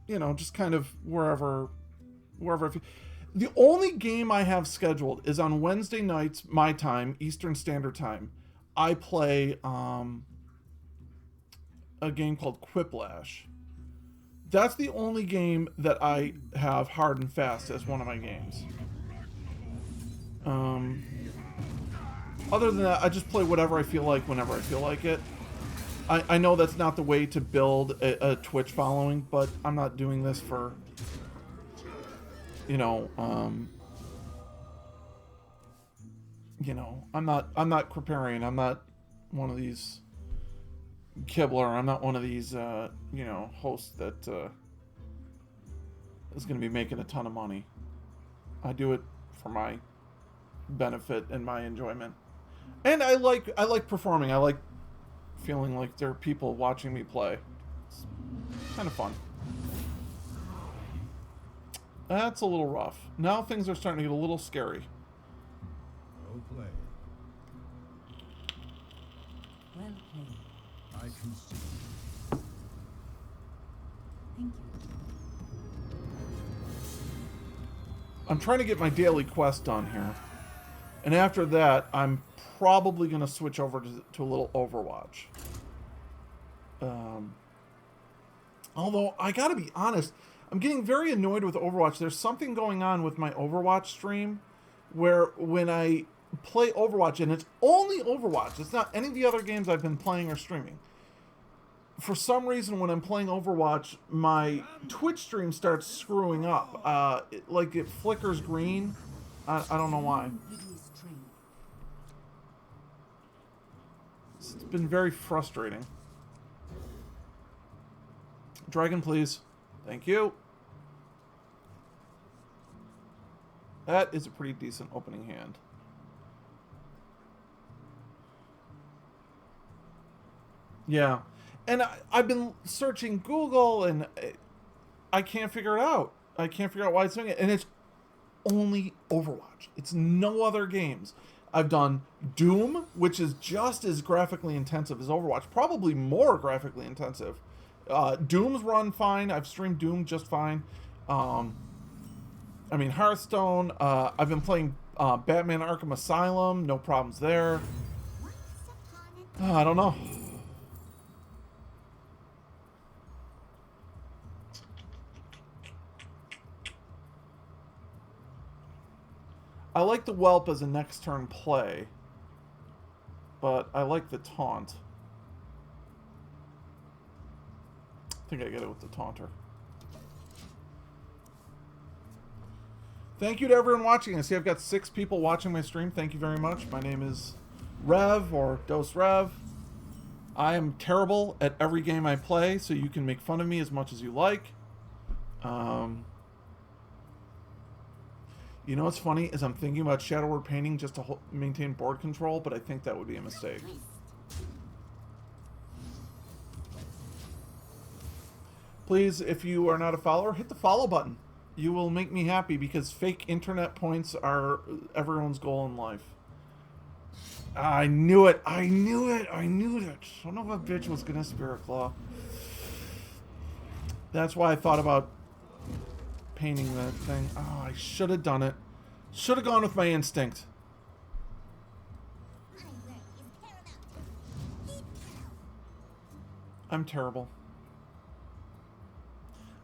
you know, just kind of wherever I feel. The only game I have scheduled is on Wednesday nights, my time, Eastern Standard Time. I play a game called Quiplash. That's the only game that I have hard and fast as one of my games. Other than that, I just play whatever I feel like whenever I feel like it. I know that's not the way to build a Twitch following, but I'm not doing this for, you know, I'm not Kriparian. I'm not one of these Kibler. I'm not one of these, hosts that is going to be making a ton of money. I do it for my benefit and my enjoyment. And I like performing. I like feeling like there are people watching me play. It's kind of fun. That's a little rough. Now things are starting to get a little scary. Well played. Well played. I can see. Thank you. I'm trying to get my daily quest done here. And after that, I'm probably going to switch over to a little Overwatch. Although, I gotta be honest, I'm getting very annoyed with Overwatch. There's something going on with my Overwatch stream where when I play Overwatch, and it's only Overwatch, it's not any of the other games I've been playing or streaming. For some reason, when I'm playing Overwatch, my Twitch stream starts screwing up. It flickers green. I don't know why. It's been very frustrating. Dragon, please. Thank you. That is a pretty decent opening hand. Yeah. And I've been searching Google, and I can't figure it out. I can't figure out why it's doing it. And it's only Overwatch. It's no other games. I've done Doom, which is just as graphically intensive as Overwatch. Probably more graphically intensive. Doom's run fine. I've streamed Doom just fine. Hearthstone. I've been playing Batman Arkham Asylum. No problems there. I don't know. I like the Whelp as a next turn play, but I like the Taunt. I think I get it with the Taunter. Thank you to everyone watching. I see I've got 6 people watching my stream. Thank you very much. My name is Rev, or Dos Rev. I am terrible at every game I play, so you can make fun of me as much as you like. You know what's funny is I'm thinking about Shadow Word painting just to maintain board control, but I think that would be a mistake. Please, if you are not a follower, hit the follow button. You will make me happy because fake internet points are everyone's goal in life. I knew it. I knew it. I knew it. Son of a bitch was going to Spirit Claw. That's why I thought about painting that thing. Oh, I should have done it. Should have gone with my instinct. My work is paramount. Keep I'm terrible.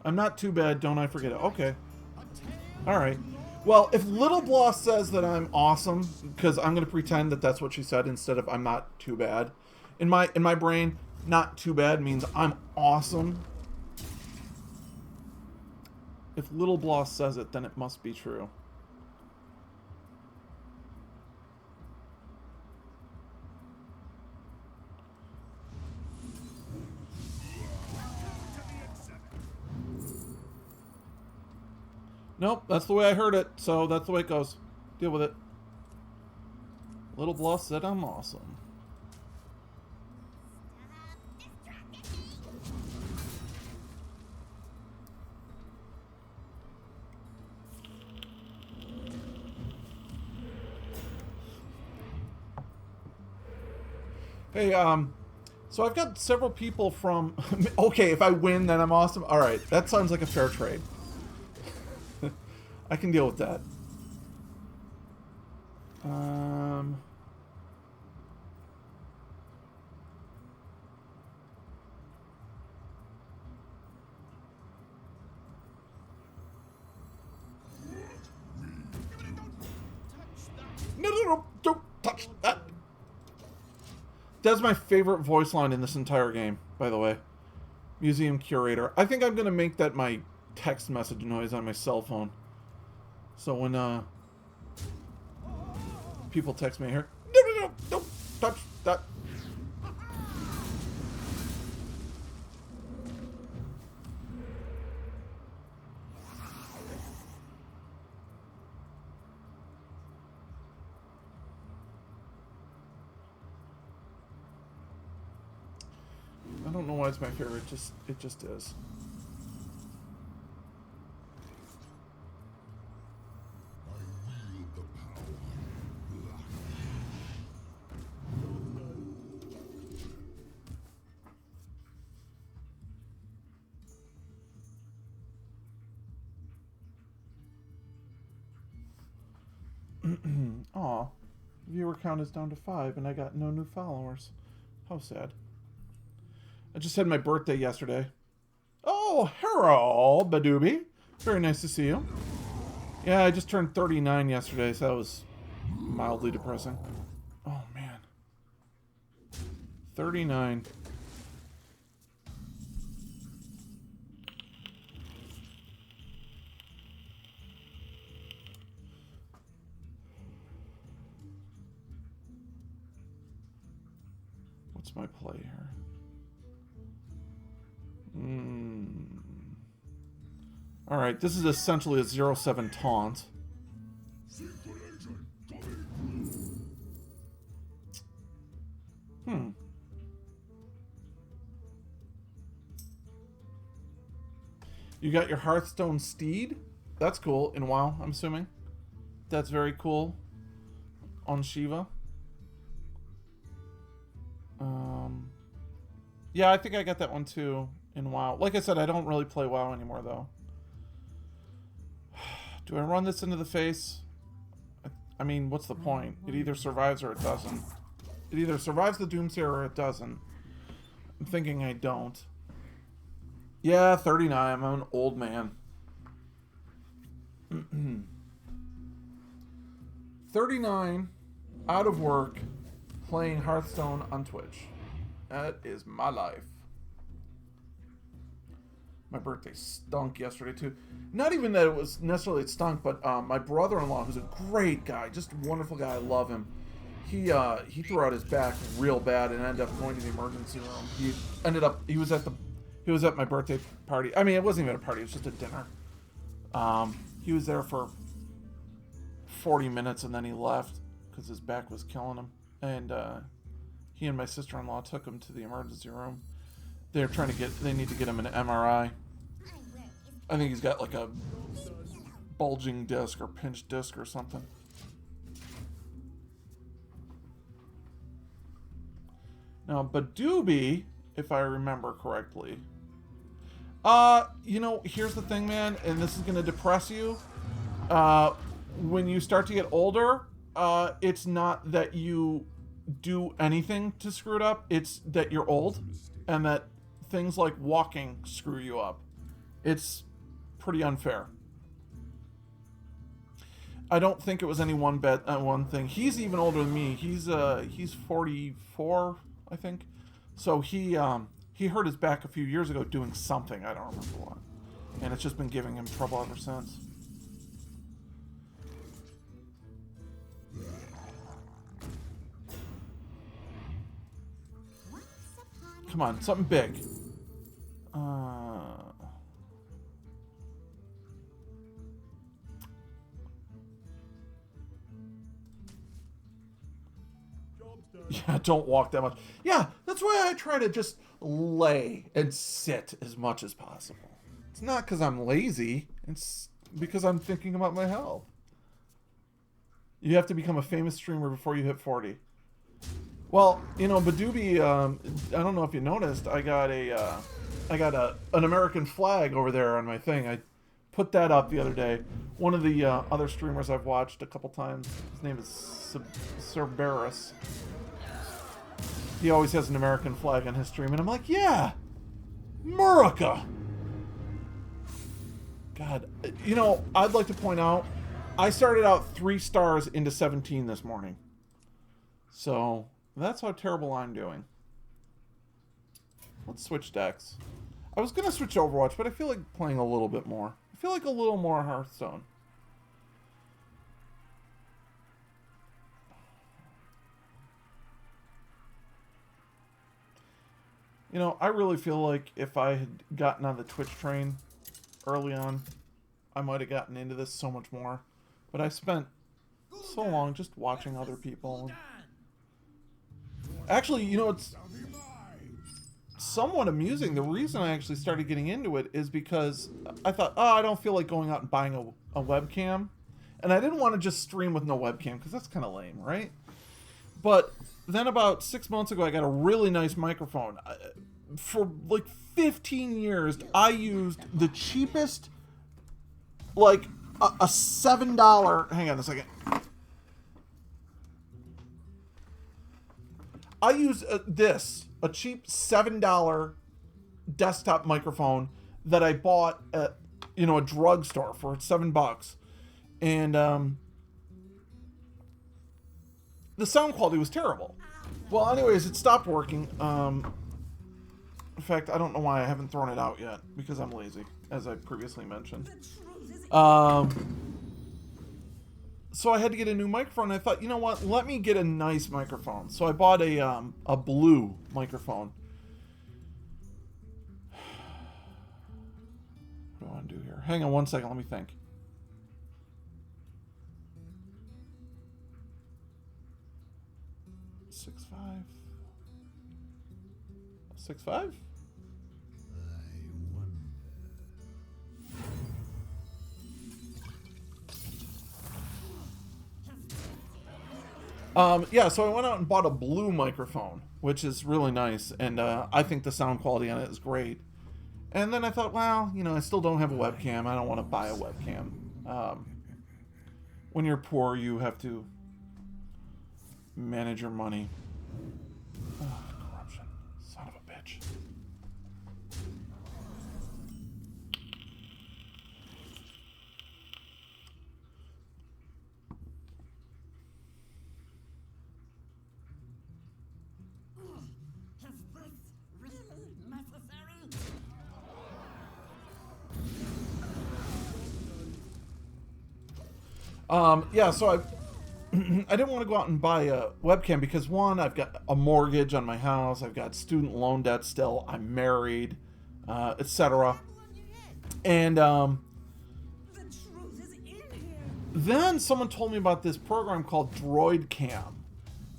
I'm not too bad, don't I forget it. Okay. Alright. Well, if Little Bloss says that I'm awesome, because I'm going to pretend that that's what she said instead of I'm not too bad. In my brain, not too bad means I'm awesome. If Little Bloss says it, then it must be true. Nope, that's the way I heard it, so that's the way it goes. Deal with it. Little Bloss said I'm awesome. Hey, so I've got several people from... Okay, if I win, then I'm awesome. Alright, that sounds like a fair trade. I can deal with that. No, don't touch that. That's my favorite voice line in this entire game, by the way. Museum curator. I think I'm going to make that my text message noise on my cell phone. So when people text me here, no, don't touch that. I don't know why it's my favorite. It just is. Aw, viewer count is down to 5 and I got no new followers. How sad. I just had my birthday yesterday. Oh, hello, Badooby. Very nice to see you. Yeah, I just turned 39 yesterday, so that was mildly depressing. Oh, man. 39. What's my play here? Alright, this is essentially a 0-7 taunt. You got your Hearthstone steed? That's cool. In WoW, I'm assuming. That's very cool. On Shiva. Yeah, I think I got that one too in WoW. Like I said, I don't really play WoW anymore, though. Do I run this into the face? I mean, what's the point? It either survives or it doesn't. It either survives the Doomsayer or it doesn't. I'm thinking I don't. Yeah, 39. I'm an old man. 39, out of work, playing Hearthstone on Twitch. That is my life. My birthday stunk yesterday, too. Not even that it was necessarily it stunk, but my brother-in-law, who's a great guy, just a wonderful guy, I love him. He threw out his back real bad and ended up going to the emergency room. He was at my birthday party. I mean, it wasn't even a party, it was just a dinner. He was there for 40 minutes and then he left because his back was killing him. And he and my sister-in-law took him to the emergency room. They need to get him an MRI. I think he's got like a bulging disc or pinched disc or something. Now, Badooby, if I remember correctly. You know, here's the thing, man, and this is going to depress you. When you start to get older, it's not that you do anything to screw it up. It's that you're old and that things like walking screw you up. It's pretty unfair. I don't think it was any one thing. He's even older than me. He's 44, I think. So he hurt his back a few years ago doing something. I don't remember what. And it's just been giving him trouble ever since. Come on, something big. Yeah, don't walk that much. Yeah, that's why I try to just lay and sit as much as possible. It's not because I'm lazy. It's because I'm thinking about my health. You have to become a famous streamer before you hit 40. Well, you know, Badooby, I don't know if you noticed, I got an American flag over there on my thing. I put that up the other day. One of the other streamers I've watched a couple times, his name is Cerberus. He always has an American flag on his stream, and I'm like, yeah, America. God, you know, I'd like to point out, I started out 3 stars into 17 this morning. So, that's how terrible I'm doing. Let's switch decks. I was going to switch Overwatch, but I feel like playing a little bit more. I feel like a little more Hearthstone. You know, I really feel like if I had gotten on the Twitch train early on, I might have gotten into this so much more. But I spent so long just watching other people. Actually, you know, it's somewhat amusing. The reason I actually started getting into it is because I thought, oh, I don't feel like going out and buying a webcam. And I didn't want to just stream with no webcam because that's kind of lame, right? But then about 6 months ago, I got a really nice microphone. For like 15 years, I used the cheapest, like a $7... Hang on a second. I used a cheap $7 desktop microphone that I bought at, you know, a drugstore for $7. And the sound quality was terrible. Well, anyways, it stopped working. In fact, I don't know why I haven't thrown it out yet, because I'm lazy, as I previously mentioned. So I had to get a new microphone. I thought, you know what? Let me get a nice microphone. So I bought a blue microphone. What do I want to do here? Hang on one second. Let me think. Six five. Yeah, so I went out and bought a blue microphone, which is really nice, and I think the sound quality on it is great. And then I thought, well, you know, I still don't have a webcam. I don't want to buy a webcam. When you're poor, you have to manage your money. Ugh, corruption. Son of a bitch. Yeah, so I didn't want to go out and buy a webcam because, one, I've got a mortgage on my house, I've got student loan debt still, I'm married, etc. And then someone told me about this program called Droid Cam,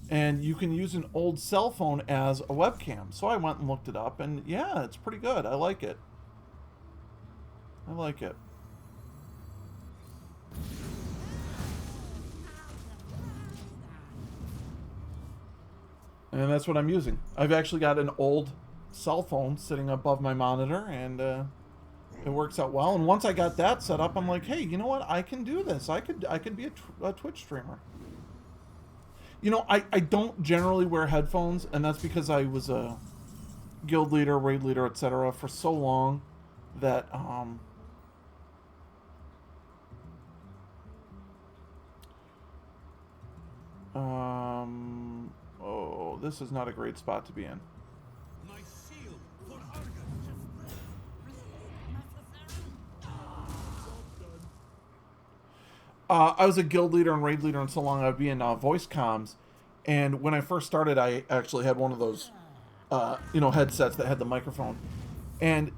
and you can use an old cell phone as a webcam. So I went and looked it up, and yeah, it's pretty good. I like it. I like it. And that's what I'm using. I've actually got an old cell phone sitting above my monitor, and it works out well. And once I got that set up, I'm like, hey, you know what? I can do this. I could be a Twitch streamer. You know, I don't generally wear headphones, and that's because I was a guild leader, raid leader, etc. for so long that oh, this is not a great spot to be in. My shield for Argus. I was a guild leader and raid leader, and so long I'd be in voice comms. And when I first started, I actually had one of those, headsets that had the microphone. And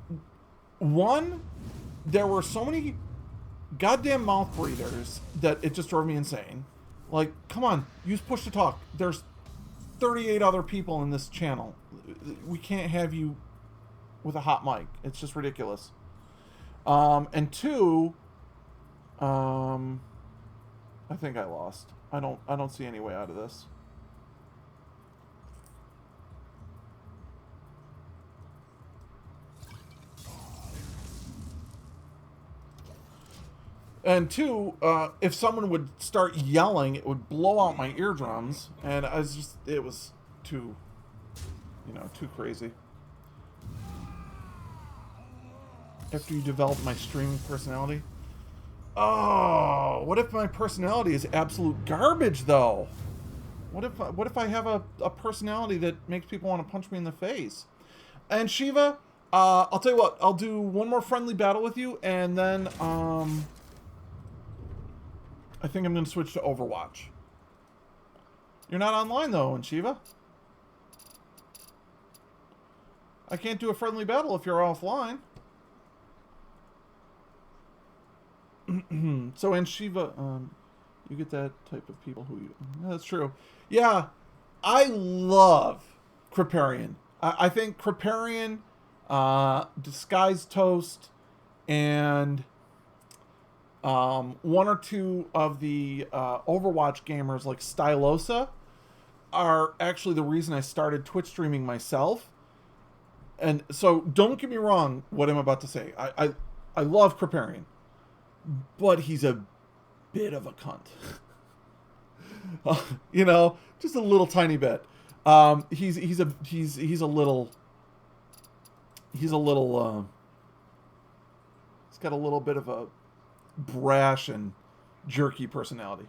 there were so many goddamn mouth breathers that it just drove me insane. Like, come on, use push to talk. There's 38 other people in this channel. We can't have you with a hot mic. It's just ridiculous. And two, I think I lost. I don't see any way out of this. And two, if someone would start yelling, it would blow out my eardrums, and it was too crazy. After you develop my streaming personality. Oh, what if my personality is absolute garbage, though? What if I have a personality that makes people want to punch me in the face? And Shiva, I'll tell you what, I'll do one more friendly battle with you, and then I think I'm going to switch to Overwatch. You're not online, though, and Shiva. I can't do a friendly battle if you're offline. So, and Shiva, you get that type of people who you... Yeah, that's true. Yeah, I love Kripparrian. I think Kripparrian, Disguised Toast, and one or two of the Overwatch gamers like Stylosa are actually the reason I started Twitch streaming myself. And so don't get me wrong what I'm about to say. I love Kripparrian, but he's a bit of a cunt. Just a little tiny bit. He's a little he's got a little bit of a brash and jerky personality.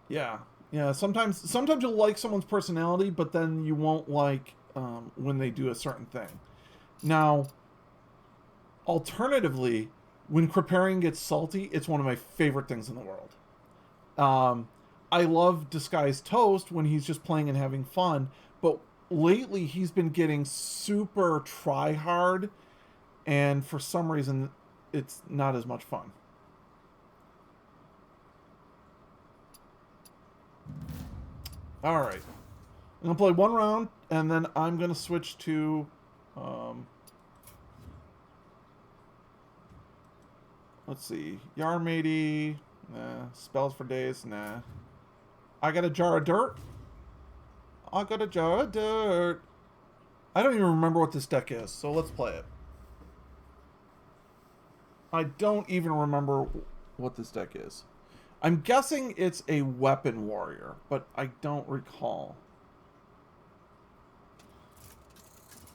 Yeah. Sometimes you'll like someone's personality, but then you won't like when they do a certain thing. Now, alternatively, when Kripparrian gets salty, it's one of my favorite things in the world. I love Disguised Toast when he's just playing and having fun, but lately he's been getting super try-hard, and for some reason, it's not as much fun. Alright. I'm going to play one round, and then I'm going to switch to... let's see. Yarmady. Nah. Spells for days. Nah. I got a jar of dirt. I got a jar of dirt. I don't even remember what this deck is, so let's play it. I don't even remember what this deck is. I'm guessing it's a weapon warrior, but I don't recall.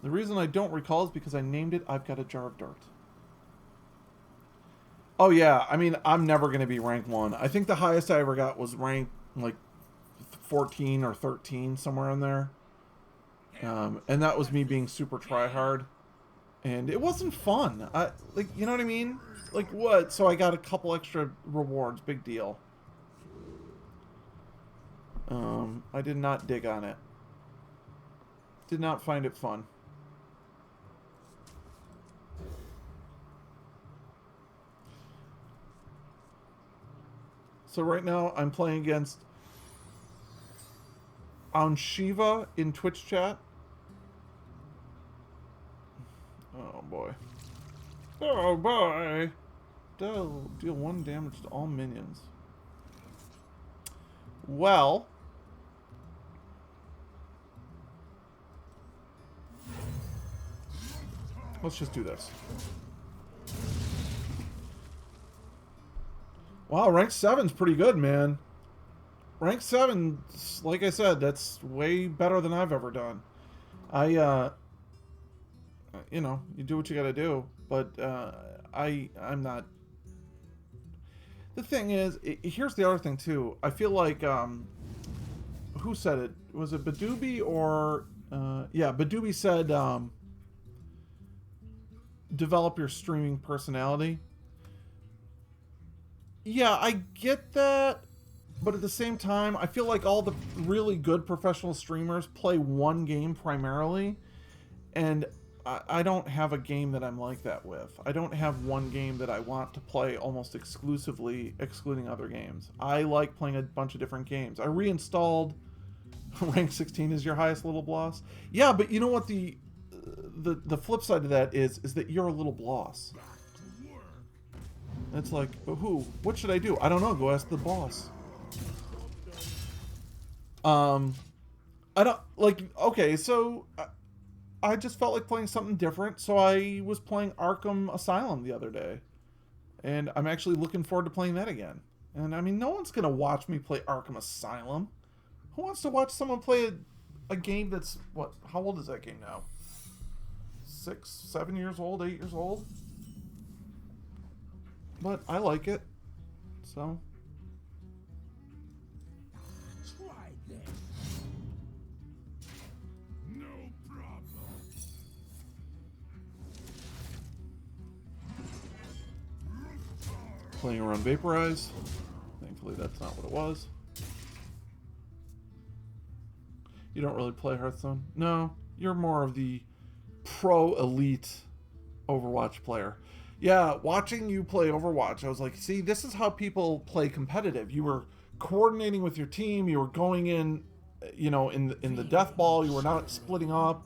The reason I don't recall is because I named it I've Got a Jar of Dirt. Oh yeah, I mean, I'm never going to be rank 1. I think the highest I ever got was rank, like, 14 or 13, somewhere in there. And that was me being super try-hard. And it wasn't fun. You know what I mean? Like, what? So I got a couple extra rewards. Big deal. I did not dig on it. Did not find it fun. So right now, I'm playing against Shiva in Twitch chat. Oh boy. Oh boy. Deal 1 damage to all minions. Well. Let's just do this. Wow, rank 7's pretty good, man. Rank 7, like I said, that's way better than I've ever done. you know, you do what you gotta do. But I'm not. The thing is, here's the other thing too. I feel like who said it? Was it Badoobie or yeah, Badoobie said develop your streaming personality. Yeah, I get that, but at the same time, I feel like all the really good professional streamers play one game primarily, and I don't have a game that I'm like that with. I don't have one game that I want to play almost exclusively, excluding other games. I like playing a bunch of different games. I reinstalled Rank 16 is your highest little boss. Yeah, but you know what the flip side of that is that you're a little boss. It's like, who? What should I do? I don't know. Go ask the boss. I don't like. Okay, so I just felt like playing something different, so I was playing Arkham Asylum the other day, and I'm actually looking forward to playing that again. And I mean, no one's gonna watch me play Arkham Asylum. Who wants to watch someone play a game that's what? How old is that game now? 6, 7 years old, 8 years old. But I like it, so. Try this. No problem. Playing around Vaporize. Thankfully, that's not what it was. You don't really play Hearthstone? No, you're more of the pro elite Overwatch player. Yeah, watching you play Overwatch, I was like, see, this is how people play competitive. You were coordinating with your team. You were going in, you know, in the death ball. You were not splitting up.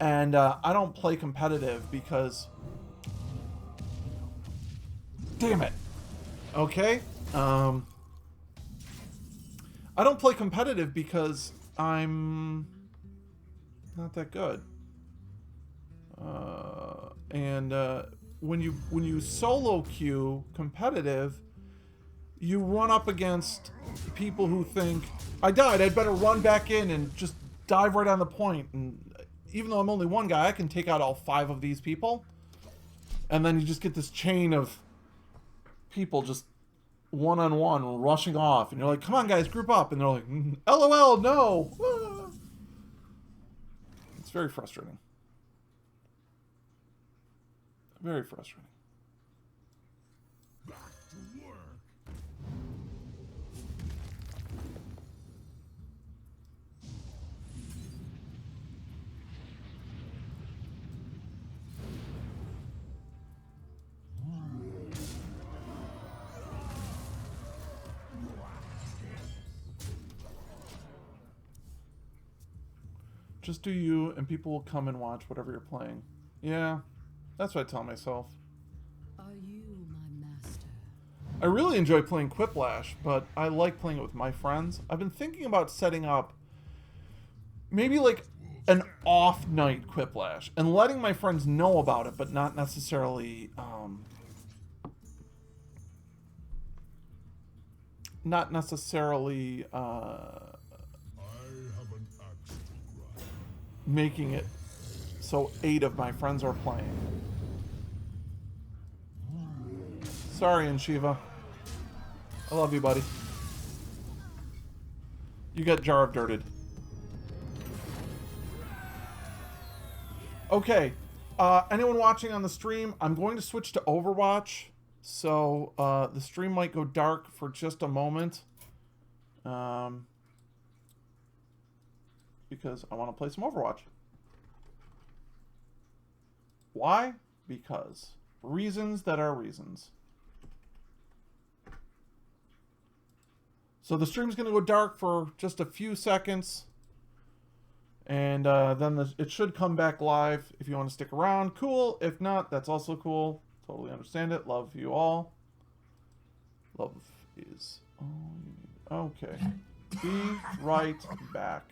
And I don't play competitive because... Damn it. Okay. I don't play competitive because I'm not that good. When you solo queue competitive, you run up against people who think, I died, I'd better run back in and just dive right on the point. And even though I'm only one guy, I can take out all 5 of these people. And then you just get this chain of people just one-on-one rushing off. And you're like, come on guys, group up. And they're like, LOL, no. Ah. It's very frustrating. Very frustrating. Back to work. Just do you, and people will come and watch whatever you're playing. Yeah, that's what I tell myself. Are you my master? I really enjoy playing Quiplash, but I like playing it with my friends. I've been thinking about setting up maybe like an off night Quiplash and letting my friends know about it, but not necessarily I have an axe to grind. making it so 8 of my friends are playing. Sorry, Shiva. I love you, buddy. You got Jar of Dirted. Okay. Anyone watching on the stream, I'm going to switch to Overwatch. So the stream might go dark for just a moment. Because I want to play some Overwatch. Why? Because. Reasons that are reasons. So the stream's going to go dark for just a few seconds. And then it should come back live if you want to stick around. Cool. If not, that's also cool. Totally understand it. Love you all. Love is all you need. Okay. Be right back.